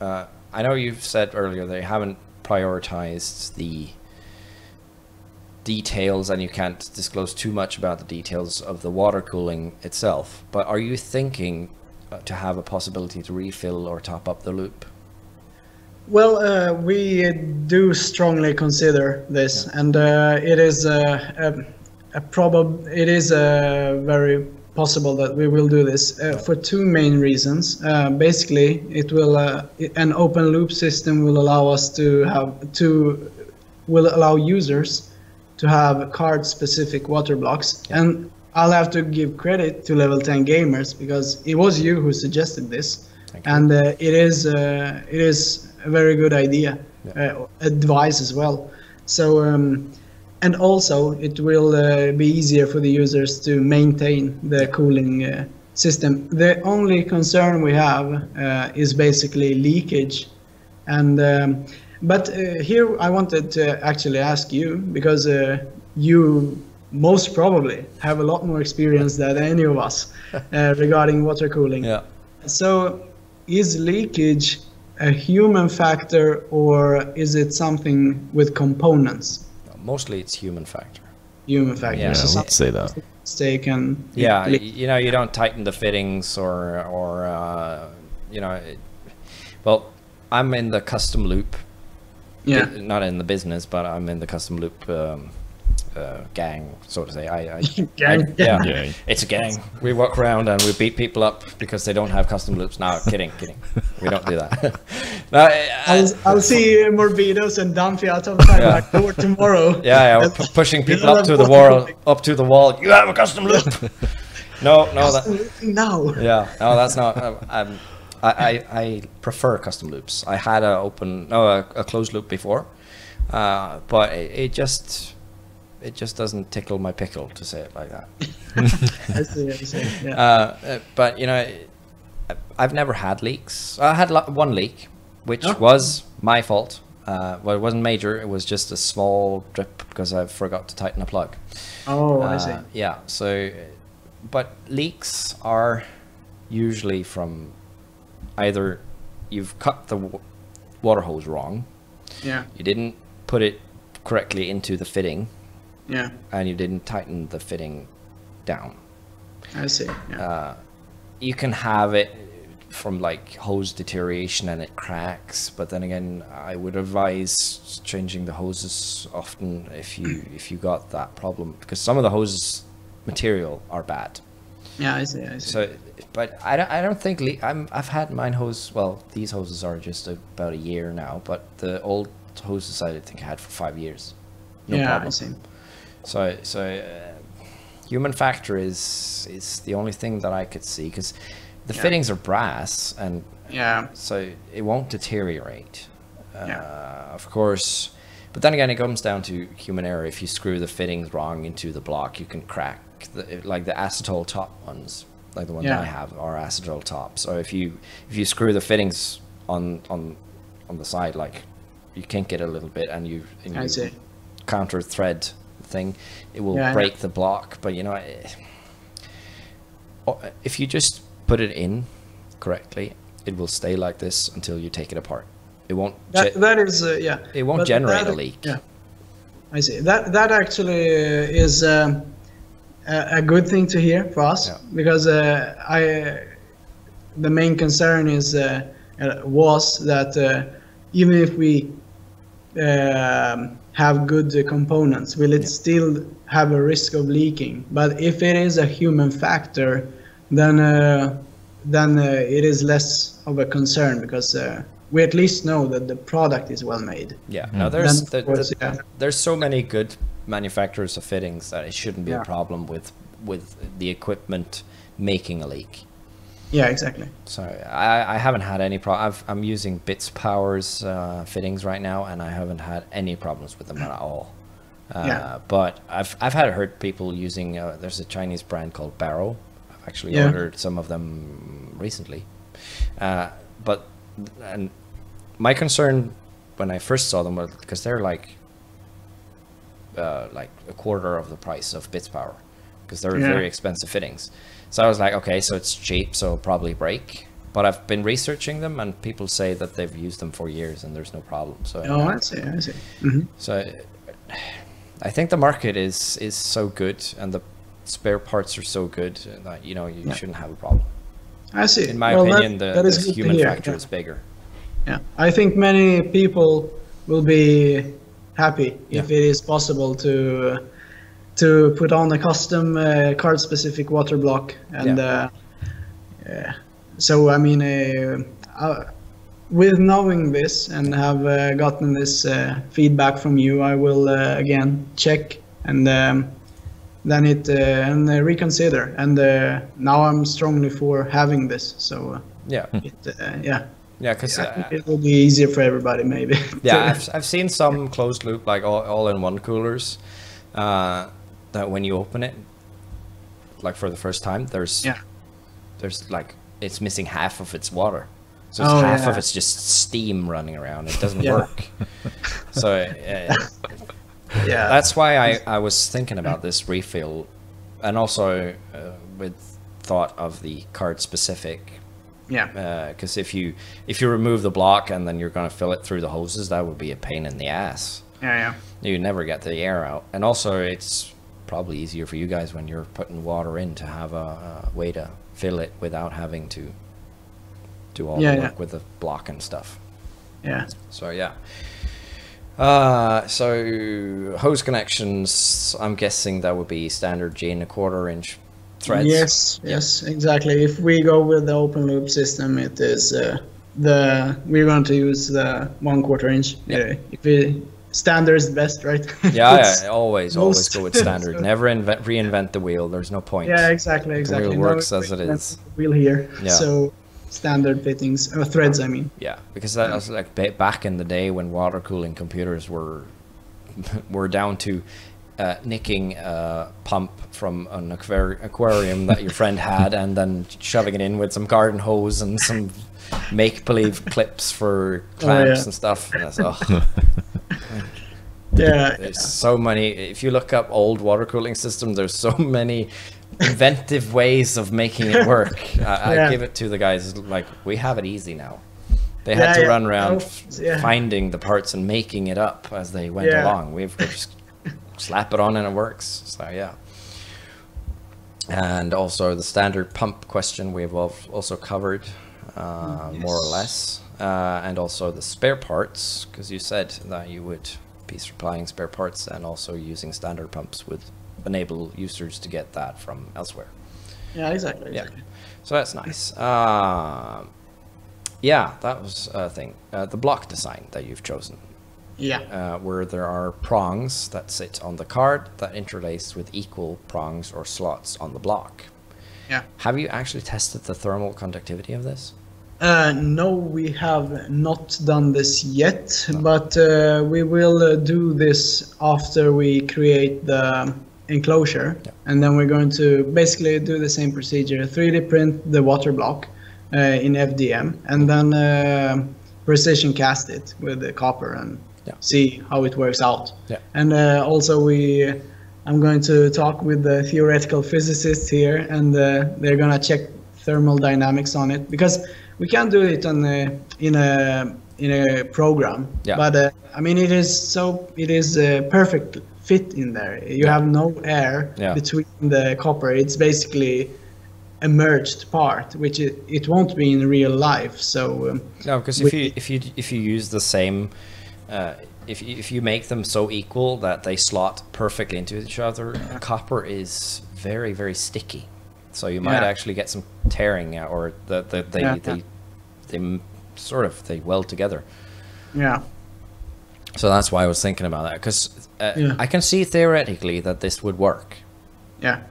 Speaker 1: I know you've said earlier they haven't prioritized the details, and you can't disclose too much about the details of the water cooling itself, but are you thinking to have a possibility to refill or top up the loop?
Speaker 2: Well, we do strongly consider this, and it is very possible that we will do this for two main reasons. Basically, it will an open loop system will allow us will allow users to have card specific water blocks, and I'll have to give credit to Level10 Gamers because it was you who suggested this, and it is a very good idea, advice as well. So and also it will be easier for the users to maintain the cooling system. The only concern we have is basically leakage, and but here I wanted to actually ask you, because you most probably have a lot more experience than any of us regarding water cooling.
Speaker 1: Yeah. So
Speaker 2: is leakage a human factor, or is it something with components?
Speaker 1: Mostly it's human factor.
Speaker 2: Human factor.
Speaker 4: Yeah,
Speaker 2: so
Speaker 4: let's say that.
Speaker 2: Mistake and
Speaker 1: you know, you don't tighten the fittings or you know, well, I'm in the custom loop.
Speaker 2: Yeah.
Speaker 1: Not in the business, but I'm in the custom loop gang, so to say.
Speaker 2: Gang.
Speaker 1: Yeah,
Speaker 4: Gang.
Speaker 1: it's a gang. We walk around and we beat people up because they don't have custom loops. No, kidding. We don't do that. No,
Speaker 2: I'll see Morbidos and Dumpy outside my door tomorrow.
Speaker 1: Yeah, pushing people up to the wall. You have a custom loop. No,
Speaker 2: No.
Speaker 1: Yeah, no, that's not. I prefer custom loops. I had a closed loop before, but it just doesn't tickle my pickle, to say it like that.
Speaker 2: I see. Yeah.
Speaker 1: But you know, I've never had leaks. I had one leak, which was my fault. Well, it wasn't major. It was just a small drip because I forgot to tighten a plug.
Speaker 2: Oh, I see.
Speaker 1: Yeah. So, but leaks are usually from either you've cut the water hose wrong.
Speaker 2: Yeah.
Speaker 1: You didn't put it correctly into the fitting.
Speaker 2: Yeah.
Speaker 1: And you didn't tighten the fitting down.
Speaker 2: I see. Yeah.
Speaker 1: You can have it from like hose deterioration and it cracks, but then again, I would advise changing the hoses often if you got that problem, because some of the hoses material are bad.
Speaker 2: Yeah, I see.
Speaker 1: So, but I don't think I've had mine hose. Well, these hoses are just about a year now, but the old hoses I think I had for 5 years. No problem.
Speaker 2: I see.
Speaker 1: So human factor is the only thing that I could see, because the fittings are brass, and so it won't deteriorate. Of course, but then again, it comes down to human error. If you screw the fittings wrong into the block, you can crack like the acetal top ones, like the ones I have are acetal top. So if you screw the fittings on the side, like you kink it a little bit and you counter thread thing, it will break the block. But you know, if you just put it in correctly, it will stay like this until you take it apart. It won't.
Speaker 2: That is
Speaker 1: It won't generate a leak.
Speaker 2: Yeah, I see. That actually is a good thing to hear for us, because the main concern was that even if we have good components, will it still have a risk of leaking? But if it is a human factor, then it is less of a concern, because we at least know that the product is well made.
Speaker 1: Yeah. Now there's so many good manufacturers of fittings that it shouldn't be a problem with the equipment making a leak.
Speaker 2: Yeah, exactly.
Speaker 1: So I haven't had any problem. I'm using Bits Power's fittings right now, and I haven't had any problems with them at all. But I've heard people using there's a Chinese brand called Barrow. I've actually ordered some of them recently. But my concern when I first saw them was because they're like a quarter of the price of Bits Power, because they're very expensive fittings. So I was like, okay, so it's cheap, so it'll probably break. But I've been researching them, and people say that they've used them for years and there's no problem. So
Speaker 2: I see. Mm-hmm.
Speaker 1: So I think the market is so good, and the spare parts are so good that you shouldn't have a problem.
Speaker 2: I see.
Speaker 1: In my opinion, the human factor is bigger.
Speaker 2: Yeah, I think many people will be happy if it is possible to put on a custom card-specific water block, and so I mean, with knowing this and have gotten this feedback from you, I will again check and then reconsider. And now I'm strongly for having this. So because it will be easier for everybody, maybe.
Speaker 1: Yeah, I've seen some closed loop, like all-in-one coolers, that when you open it, like for the first time, there's like it's missing half of its water, so it's half of it's just steam running around. It doesn't work. So that's why I was thinking about this refill, and also with thought of the card specific. Because if you remove the block and then you're going to fill it through the hoses, that would be a pain in the ass. You never get the air out, and also it's probably easier for you guys when you're putting water in to have a way to fill it without having to do all the work with the block and stuff. So So hose connections, I'm guessing that would be standard G1/4" threads.
Speaker 2: Yes, exactly. If we go with the open loop system, it is we're going to use the 1/4 inch.
Speaker 1: Yeah.
Speaker 2: If we standard is best, right?
Speaker 1: Yeah, always go with standard.
Speaker 2: So-
Speaker 1: Never reinvent the wheel. There's no point.
Speaker 2: Yeah, exactly.
Speaker 1: The wheel works as it is.
Speaker 2: Wheel here.
Speaker 1: Yeah.
Speaker 2: So standard fittings, threads. I mean.
Speaker 1: Yeah, because that was like back in the day when water cooling computers were down to nicking a pump from an aquarium that your friend had, and then shoving it in with some garden hose and some make-believe clips for clamps and stuff. And that's,
Speaker 2: Yeah.
Speaker 1: There's so many. If you look up old water cooling systems, there's so many inventive ways of making it work. I give it to the guys. Like, we have it easy now. They had to run around finding the parts and making it up as they went along. We've just slap it on and it works. So yeah. And also the standard pump question we've also covered more or less. And also the spare parts, because you said that you would be supplying spare parts and also using standard pumps would enable users to get that from elsewhere.
Speaker 2: Yeah, exactly.
Speaker 1: Yeah, so that's nice. Yeah, that was a thing. The block design that you've chosen.
Speaker 2: Yeah.
Speaker 1: Where there are prongs that sit on the card that interlace with equal prongs or slots on the block.
Speaker 2: Yeah.
Speaker 1: Have you actually tested the thermal conductivity of this?
Speaker 2: No, we have not done this yet, but we will do this after we create the enclosure, and then we're going to basically do the same procedure, 3D print the water block in FDM, and then precision cast it with the copper and see how it works out. And also I'm going to talk with the theoretical physicists here, and they're gonna check thermal dynamics on it, because we can't do it on in a program. But I mean, it is a perfect fit in there. You have no air between the copper. It's basically a merged part, which it won't be in real life. So
Speaker 1: no, because if you use the same, if you make them so equal that they slot perfectly into each other, copper is very, very sticky. So you might actually get some tearing, or they weld together.
Speaker 2: Yeah.
Speaker 1: So that's why I was thinking about that, because I can see theoretically that this would work.
Speaker 2: Yeah.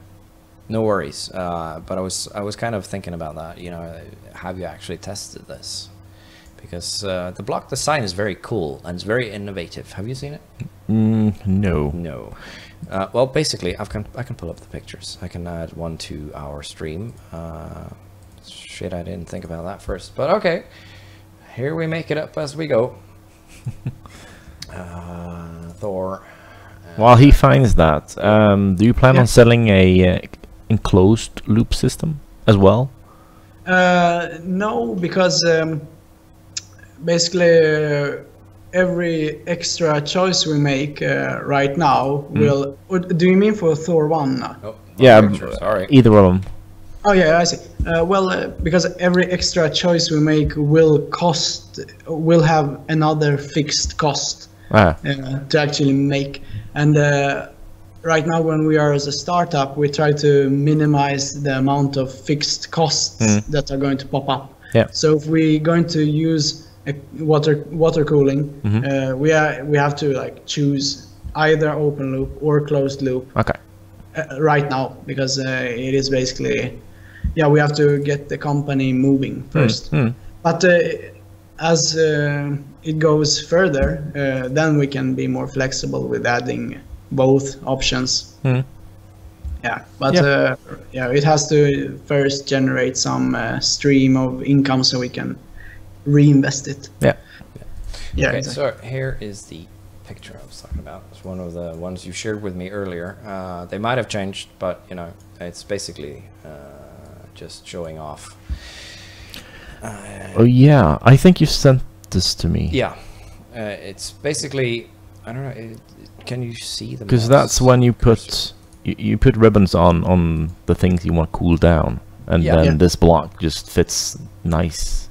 Speaker 1: No worries. But I was kind of thinking about that. You know, have you actually tested this? Because the block design is very cool and it's very innovative. Have you seen it?
Speaker 4: No.
Speaker 1: No. Well, basically, I can pull up the pictures. I can add one to our stream. Shit, I didn't think about that first. But okay, here we make it up as we go. Thor.
Speaker 4: While he finds that, do you plan on selling a enclosed loop system as well?
Speaker 2: No, because basically every extra choice we make right now will... Do you mean for Thor 1?
Speaker 1: Oh,
Speaker 4: yeah,
Speaker 1: sorry.
Speaker 4: Either of them.
Speaker 2: Oh yeah, I see. Because every extra choice we make will have another fixed cost to actually make. And right now, when we are as a startup, we try to minimize the amount of fixed costs that are going to pop up.
Speaker 4: Yeah.
Speaker 2: So if we're going to use water cooling, we have to choose either open loop or closed loop.
Speaker 4: Okay.
Speaker 2: Right now, because it is basically, we have to get the company moving first. But as it goes further, then we can be more flexible with adding both options. Yeah, but it has to first generate some stream of income so we can reinvest it.
Speaker 4: Yeah.
Speaker 2: Yeah.
Speaker 1: Okay,
Speaker 2: Exactly.
Speaker 1: so here is the picture I was talking about. It's one of the ones you shared with me earlier. They might have changed, but you know, it's basically just showing off.
Speaker 4: Oh yeah, I think you sent this to me.
Speaker 1: Yeah, it's basically, I don't know. Can you see the?
Speaker 4: Because that's when you put you put ribbons on the things you want to cool down, and then this block just fits nice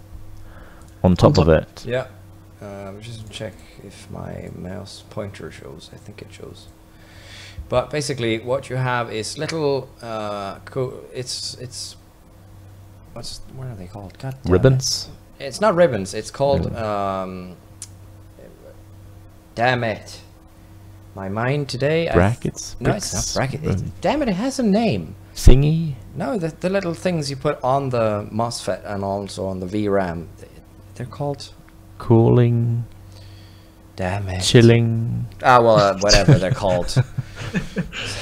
Speaker 4: on top of it.
Speaker 1: Yeah. Just check if my mouse pointer shows. I think it shows. But basically, what you have is little. It's what are they called? God damn
Speaker 4: Ribbons?
Speaker 1: it. It's not ribbons. It's called. Damn it! My mind today.
Speaker 4: Brackets?
Speaker 1: No, it's not bracket. Damn it! It has a name.
Speaker 4: Thingy?
Speaker 1: No, the little things you put on the MOSFET and also on the VRAM. They're called.
Speaker 4: Cooling.
Speaker 1: Damn it.
Speaker 4: Chilling.
Speaker 1: Ah, well, whatever they're called.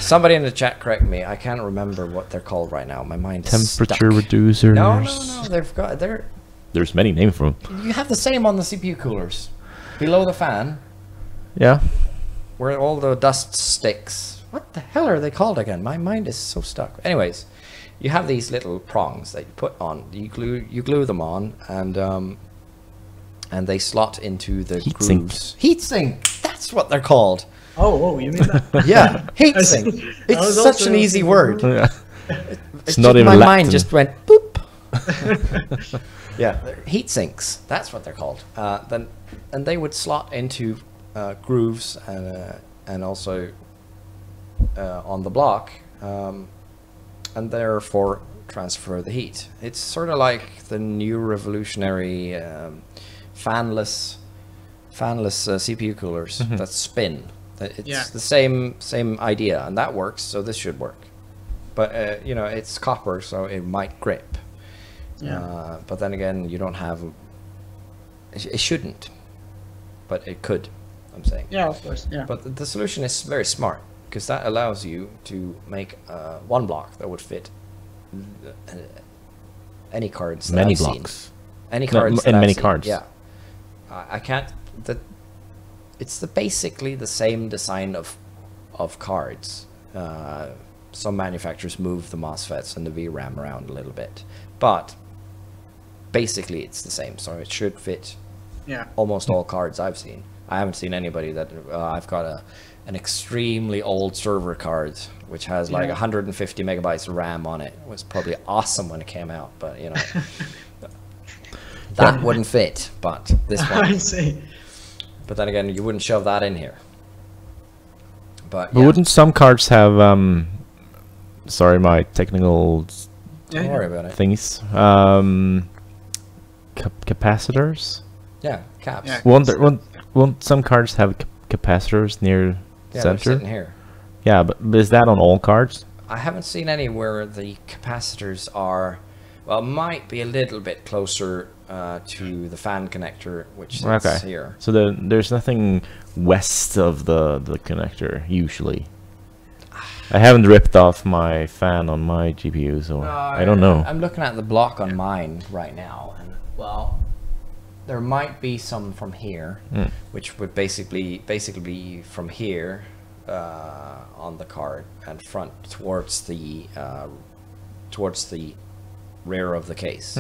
Speaker 1: Somebody in the chat correct me. I can't remember what they're called right now. My mind is
Speaker 4: Temperature
Speaker 1: stuck.
Speaker 4: reducers.
Speaker 1: No.
Speaker 4: There's many names for them.
Speaker 1: You have the same on the CPU coolers. Below the fan,
Speaker 4: Yeah.
Speaker 1: where all the dust sticks. What the hell are they called again? My mind is so stuck. Anyways, you have these little prongs that you put on. You glue them on, and they slot into the grooves. Heatsink. That's what they're called.
Speaker 2: Oh, you mean that?
Speaker 1: Yeah, heatsink. It's such an easy word.
Speaker 4: Yeah.
Speaker 1: It's
Speaker 4: not
Speaker 1: just,
Speaker 4: even
Speaker 1: my
Speaker 4: Latin.
Speaker 1: mind just went boop. Yeah, heat sinks. That's what they're called. And they would slot into grooves and also on the block, and therefore transfer the heat. It's sort of like the new revolutionary fanless CPU coolers that spin. It's the same idea, and that works. So this should work. But you know, it's copper, so it might grip.
Speaker 2: Yeah.
Speaker 1: But then again, you don't have. It shouldn't, but it could. I'm saying.
Speaker 2: Yeah, of course. Yeah.
Speaker 1: But the solution is very smart, because that allows you to make one block that would fit any cards.
Speaker 4: Many
Speaker 1: that I've
Speaker 4: blocks.
Speaker 1: Seen. Any cards.
Speaker 4: And
Speaker 1: that
Speaker 4: many
Speaker 1: I've seen.
Speaker 4: cards.
Speaker 1: Yeah. I can't. It's basically the same design of cards. Some manufacturers move the MOSFETs and the VRAM around a little bit, but basically it's the same. So it should fit almost all cards I've seen. I haven't seen anybody that I've got an extremely old server card which has like 150 megabytes of RAM on it. It was probably awesome when it came out, but you know that wouldn't fit. But this one,
Speaker 2: I see.
Speaker 1: But then again, you wouldn't shove that in here. But
Speaker 4: wouldn't some cards have sorry, my technical
Speaker 1: don't worry about it.
Speaker 4: things. Capacitors?
Speaker 1: Yeah, caps.
Speaker 2: Yeah.
Speaker 4: Won't some cards have capacitors near
Speaker 1: Yeah, they're
Speaker 4: center?
Speaker 1: sitting here.
Speaker 4: Yeah, but is that on all cards?
Speaker 1: I haven't seen any where the capacitors are, well, might be a little bit closer to the fan connector, which is here.
Speaker 4: So there's nothing west of the connector, usually. I haven't ripped off my fan on my GPU, so I don't know.
Speaker 1: I'm looking at the block on mine right now, and well, there might be some from here, which would basically be from here on the card and front towards the rear of the case.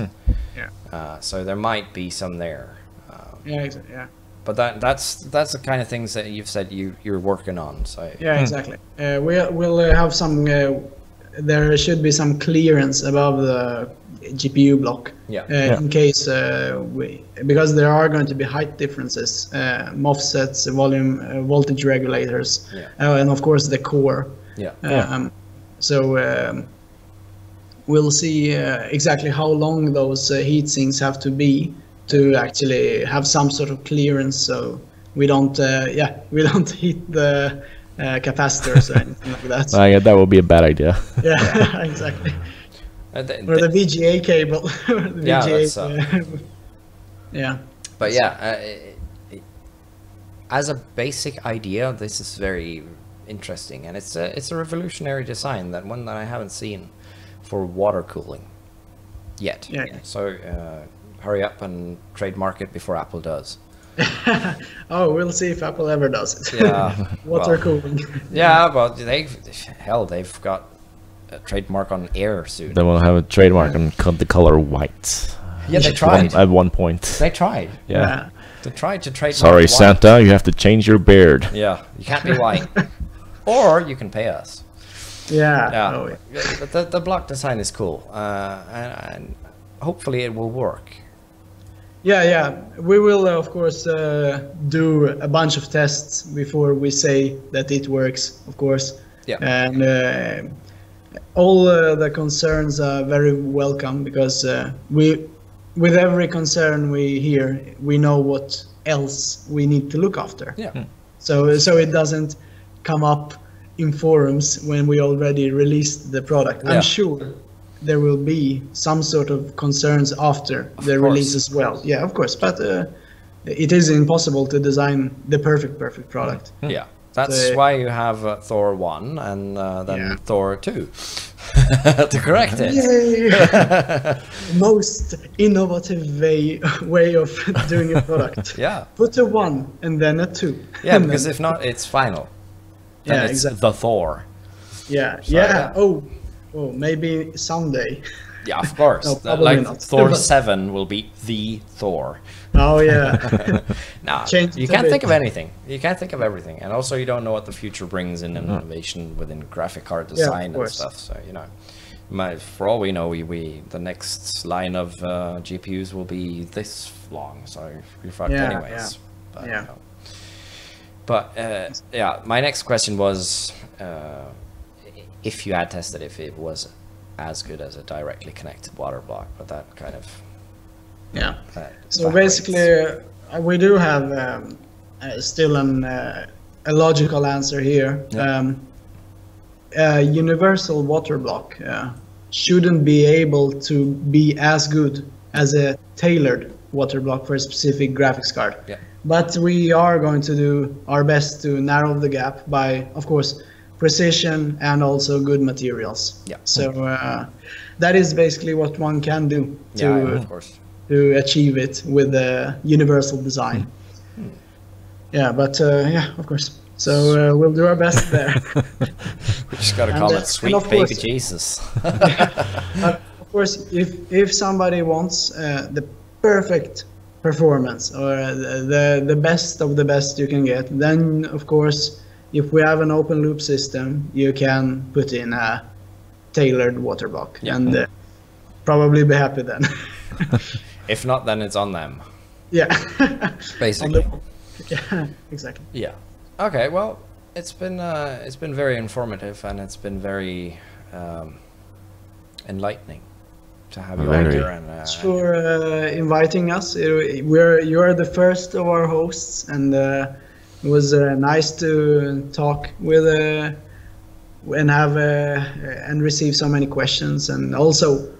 Speaker 2: Yeah.
Speaker 1: So there might be some there.
Speaker 2: Yeah. Exactly. Yeah.
Speaker 1: But that's the kind of things that you've said you're working on. So
Speaker 2: Yeah. Exactly. We'll have some. There should be some clearance above the GPU block. In case because there are going to be height differences, MOSFETs, volume, voltage regulators, and of course the core. So we'll see exactly how long those heat sinks have to be to actually have some sort of clearance, so we don't heat the capacitors or anything like that.
Speaker 4: That would be a bad idea.
Speaker 2: Yeah, exactly. Or the VGA cable. Yeah.
Speaker 1: But as a basic idea, this is very interesting, and it's a revolutionary design, that I haven't seen for water cooling yet. So hurry up and trademark it before Apple does.
Speaker 2: Oh, we'll see if Apple ever does it.
Speaker 1: Yeah.
Speaker 2: Water cooling.
Speaker 1: Yeah, but they've got a trademark on air soon.
Speaker 4: They will have a trademark on the color white.
Speaker 1: Yeah, they tried.
Speaker 4: At one point.
Speaker 1: They tried.
Speaker 4: Yeah.
Speaker 1: They tried to trademark.
Speaker 4: Sorry,
Speaker 1: white.
Speaker 4: Santa, you have to change your beard.
Speaker 1: Yeah, you can't be white. Or you can pay us.
Speaker 2: Yeah. Oh,
Speaker 1: But the block design is cool, and hopefully it will work.
Speaker 2: Yeah. We will, of course, do a bunch of tests before we say that it works, of course.
Speaker 1: Yeah.
Speaker 2: And all the concerns are very welcome, because with every concern we hear, we know what else we need to look after.
Speaker 1: Yeah.
Speaker 2: So it doesn't come up in forums when we already released the product.
Speaker 1: Yeah.
Speaker 2: I'm sure there will be some sort of concerns after the release as well. Yeah, of course. But it is impossible to design the perfect product.
Speaker 1: Yeah. That's why you have Thor 1 and then Thor 2 to correct it.
Speaker 2: Yay! Most innovative way of doing a product.
Speaker 1: Yeah.
Speaker 2: Put a 1 and then a 2.
Speaker 1: Yeah, because if not, it's final. Then it's
Speaker 2: exactly.
Speaker 1: the Thor.
Speaker 2: Yeah.
Speaker 1: So,
Speaker 2: yeah. Oh, maybe someday.
Speaker 1: Yeah, of course.
Speaker 2: No, probably
Speaker 1: like
Speaker 2: not.
Speaker 1: Thor 7 will be the Thor.
Speaker 2: Oh yeah.
Speaker 1: No,
Speaker 2: Change
Speaker 1: you
Speaker 2: it a
Speaker 1: can't
Speaker 2: bit.
Speaker 1: think of anything. You can't think of everything, and also you don't know what the future brings in innovation within graphic card design and
Speaker 2: course.
Speaker 1: stuff. So for all we know, we the next line of GPUs will be this long. So you're fucked anyways. But,
Speaker 2: Yeah.
Speaker 1: But my next question was, if you had tested if it was as good as a directly connected water block, but that kind of
Speaker 2: So basically, we do have still a logical answer here.
Speaker 1: Yeah.
Speaker 2: Universal water block shouldn't be able to be as good as a tailored water block for a specific graphics card.
Speaker 1: Yeah.
Speaker 2: But we are going to do our best to narrow the gap by, of course, precision and also good materials.
Speaker 1: Yeah.
Speaker 2: So that is basically what one can do
Speaker 1: of course.
Speaker 2: to achieve it with a universal design. Yeah, but of course. So we'll do our best there.
Speaker 1: We just gotta call it Sweet Baby
Speaker 2: course,
Speaker 1: Jesus.
Speaker 2: of course, if somebody wants the perfect performance or the best of the best you can get, then of course, if we have an open loop system, you can put in a tailored water block and probably be happy then.
Speaker 1: If not, then it's on them.
Speaker 2: Yeah.
Speaker 1: Basically.
Speaker 2: Yeah, exactly.
Speaker 1: Yeah. Okay. Well, it's been very informative, and it's been very enlightening to have you on here. And
Speaker 2: thanks for inviting us. You're the first of our hosts, and it was nice to talk with and have and receive so many questions, and also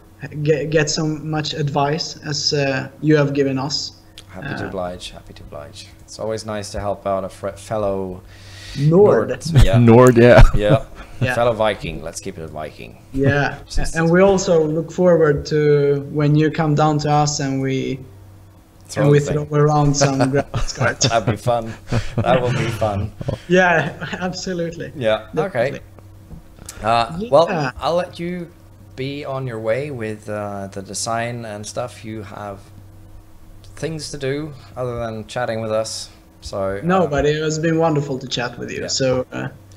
Speaker 2: get so much advice as you have given us.
Speaker 1: Happy to oblige. Happy to oblige. It's always nice to help out a fellow
Speaker 2: Nord.
Speaker 1: Yeah.
Speaker 4: Nord, yeah.
Speaker 1: Yeah. Fellow Viking. Let's keep it a Viking.
Speaker 2: Yeah. And we also look forward to when you come down to us and we throw around some graphics cards.
Speaker 1: That'd be fun. That will be fun.
Speaker 2: Yeah, absolutely.
Speaker 1: Yeah.
Speaker 2: Definitely.
Speaker 1: Okay. Well, I'll let you be on your way with the design and stuff. You have things to do other than chatting with us. So
Speaker 2: no, but it has been wonderful to chat with you. Yeah. So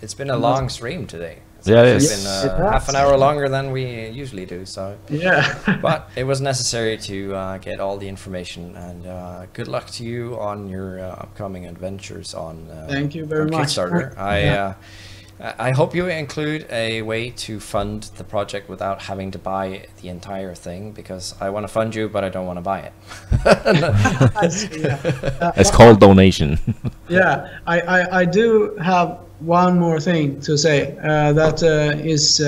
Speaker 1: it's been a long stream today.
Speaker 4: It's
Speaker 1: been half an hour longer than we usually do. So
Speaker 2: yeah,
Speaker 1: but it was necessary to get all the information. And good luck to you on your upcoming adventures on.
Speaker 2: Thank you very much.
Speaker 1: Kickstarter. I hope you include a way to fund the project without having to buy the entire thing, because I want to fund you, but I don't want to buy it.
Speaker 4: It's called donation.
Speaker 2: Yeah, I do have one more thing to say. That is,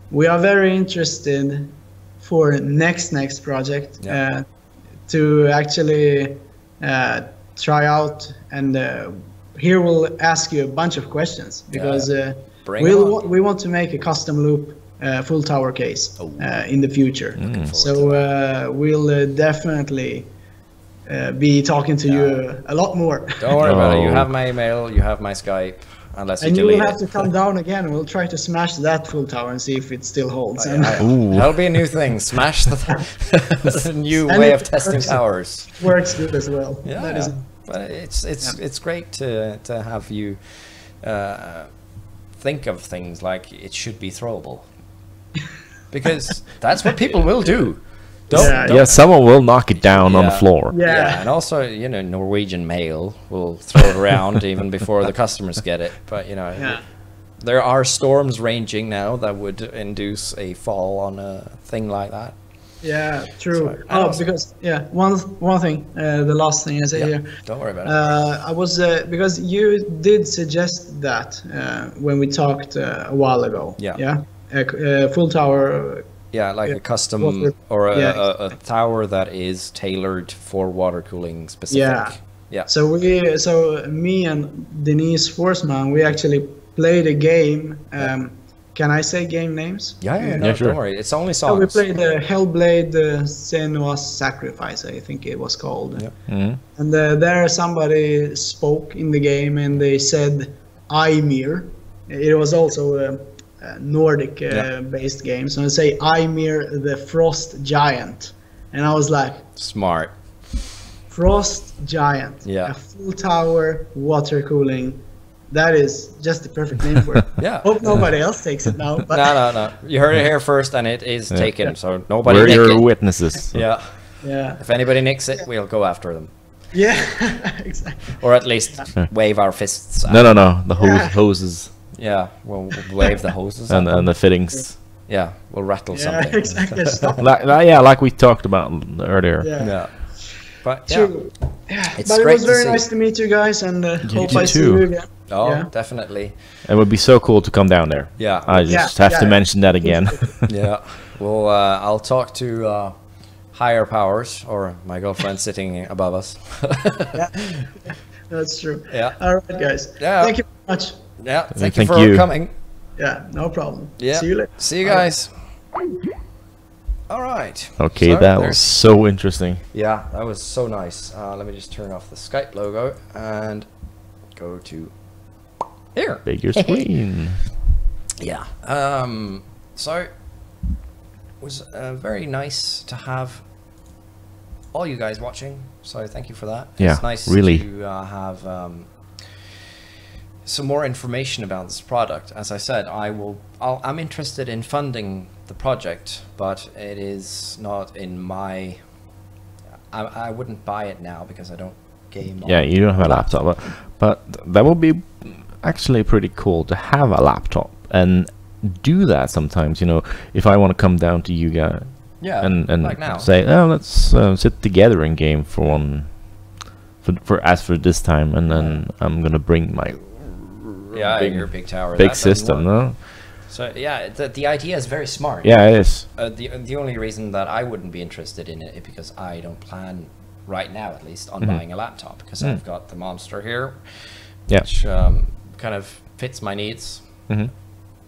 Speaker 2: we are very interested for next project to actually try out and. Here we'll ask you a bunch of questions because we want to make a custom loop full tower case in the future. So we'll definitely be talking to you a lot more.
Speaker 1: Don't worry about it. You have my email, you have my Skype, unless you delete it.
Speaker 2: And you will have to come down again. We'll try to smash that full tower and see if it still holds.
Speaker 1: That'll be a new thing. Smash the new way of testing towers.
Speaker 2: Works good as well.
Speaker 1: Yeah. But it's great to have you think of things like it should be throwable, because that's what people will do.
Speaker 2: Yeah,
Speaker 4: someone will knock it down on the
Speaker 1: Yeah.
Speaker 4: floor.
Speaker 2: Yeah.
Speaker 1: And also, you know, Norwegian mail will throw it around even before the customers get it. But, you know,
Speaker 2: Yeah.
Speaker 1: there are storms ranging now that would induce a fall on a thing like that.
Speaker 2: Yeah, true.
Speaker 1: So, and also-
Speaker 2: Because one thing, the last thing I say here.
Speaker 1: Don't worry about it.
Speaker 2: I was because you did suggest that when we talked a while ago.
Speaker 1: Yeah.
Speaker 2: Yeah. Full tower.
Speaker 1: Yeah, like
Speaker 2: yeah,
Speaker 1: a custom
Speaker 2: water-
Speaker 1: or
Speaker 2: yeah,
Speaker 1: a tower that is tailored for water cooling specific.
Speaker 2: Yeah.
Speaker 1: Yeah.
Speaker 2: So me and Denise Forsman, we actually played a game. Can I say game names?
Speaker 1: Yeah, no,
Speaker 4: Yeah, sure.
Speaker 1: don't worry. It's only
Speaker 2: So we
Speaker 1: songs.
Speaker 2: played Hellblade Senua's Sacrifice, I think it was called.
Speaker 1: Yeah.
Speaker 4: Mhm.
Speaker 2: And there somebody spoke in the game and they said Imir. It was also a Nordic based game. So they say Imir the Frost Giant. And I was like,
Speaker 1: Smart.
Speaker 2: Frost Giant.
Speaker 1: Yeah.
Speaker 2: A full tower, water cooling. That is just the perfect name for it.
Speaker 1: Yeah.
Speaker 2: Hope nobody else takes it now. But
Speaker 1: No. You heard it here first, and it is taken. So nobody
Speaker 4: We're
Speaker 1: nick
Speaker 4: your
Speaker 1: it.
Speaker 4: witnesses.
Speaker 1: Yeah.
Speaker 2: yeah.
Speaker 1: If anybody nicks it, we'll go after them,
Speaker 2: Yeah. Exactly.
Speaker 1: or at least wave our fists. At
Speaker 4: No. The hoses
Speaker 1: Yeah, we'll wave the hoses.
Speaker 4: and
Speaker 1: at them.
Speaker 4: the fittings.
Speaker 1: Yeah, we'll rattle
Speaker 2: Yeah,
Speaker 1: something.
Speaker 2: exactly. Stop.
Speaker 4: Like we talked about earlier.
Speaker 2: Yeah.
Speaker 1: Yeah. But yeah.
Speaker 2: True. Yeah.
Speaker 1: It's
Speaker 2: But it
Speaker 1: great
Speaker 2: was
Speaker 1: to
Speaker 2: very
Speaker 1: see.
Speaker 2: nice to meet you guys, and hope I see
Speaker 4: too.
Speaker 2: you again.
Speaker 1: Oh,
Speaker 2: Yeah.
Speaker 1: definitely.
Speaker 4: It would be so cool to come down there.
Speaker 1: Yeah.
Speaker 4: I just have to
Speaker 2: yeah.
Speaker 4: mention that again.
Speaker 1: Yeah. Well, I'll talk to higher powers, or my girlfriend sitting above us.
Speaker 2: That's true.
Speaker 1: Yeah.
Speaker 2: All right, guys.
Speaker 1: Yeah.
Speaker 2: Thank you very much.
Speaker 1: Yeah. Thank you
Speaker 4: Thank
Speaker 1: for
Speaker 4: you.
Speaker 1: coming.
Speaker 2: Yeah, no problem.
Speaker 1: Yeah.
Speaker 2: See you later.
Speaker 1: See you guys. All right.
Speaker 4: Okay,
Speaker 1: So
Speaker 4: that was
Speaker 1: there's-
Speaker 4: so interesting.
Speaker 1: Yeah, that was so nice. Let me just turn off the Skype logo and go to here.
Speaker 4: Bigger screen.
Speaker 1: Yeah. So it was very nice to have all you guys watching. So thank you for that.
Speaker 4: Yeah,
Speaker 1: It's nice
Speaker 4: really.
Speaker 1: to have some more information about this product. As I said, I'm interested in funding the project, but it is not in my. I wouldn't buy it now because I don't game.
Speaker 4: Yeah,
Speaker 1: on
Speaker 4: you don't have a laptop, but that would be actually pretty cool to have a laptop and do that sometimes. You know, if I want to come down to you guys
Speaker 1: Yeah,
Speaker 4: and
Speaker 1: like now.
Speaker 4: say, oh, let's sit together in game for one. For this time, and then I'm gonna bring my
Speaker 1: your big tower.
Speaker 4: big
Speaker 1: That doesn't
Speaker 4: system,
Speaker 1: work.
Speaker 4: no?
Speaker 1: So yeah, the idea is very smart.
Speaker 4: Yeah, it is.
Speaker 1: The only reason that I wouldn't be interested in it is because I don't plan right now, at least, on
Speaker 4: Mhm.
Speaker 1: buying a laptop because I've got the monster here,
Speaker 4: Yeah.
Speaker 1: which kind of fits my needs.
Speaker 4: Hmm.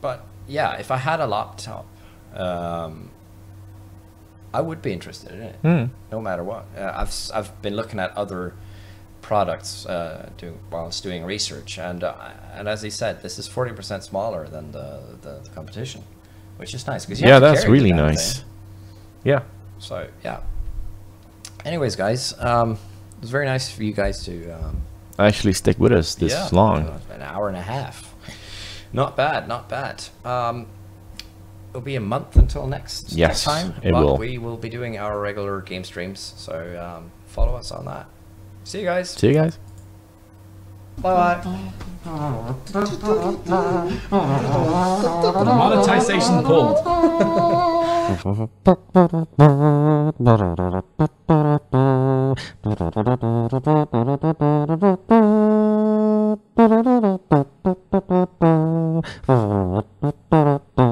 Speaker 1: But yeah, if I had a laptop, I would be interested in it,
Speaker 4: Mm.
Speaker 1: no matter what. I've been looking at other products whilst doing research, and as he said, this is 40% smaller than the competition, which is nice because
Speaker 4: Yeah, that's really nice. Yeah.
Speaker 1: So yeah. Anyways, guys, it was very nice for you guys to
Speaker 4: Actually stick with us this long.
Speaker 1: an hour and a half. Not bad, not bad. It'll be a month until next
Speaker 4: Yes,
Speaker 1: time.
Speaker 4: it
Speaker 1: but
Speaker 4: will.
Speaker 1: We will be doing our regular game streams, so follow us on that. See you guys.
Speaker 4: See you guys.
Speaker 1: Bye.
Speaker 3: Monetization pulled.
Speaker 4: Bye.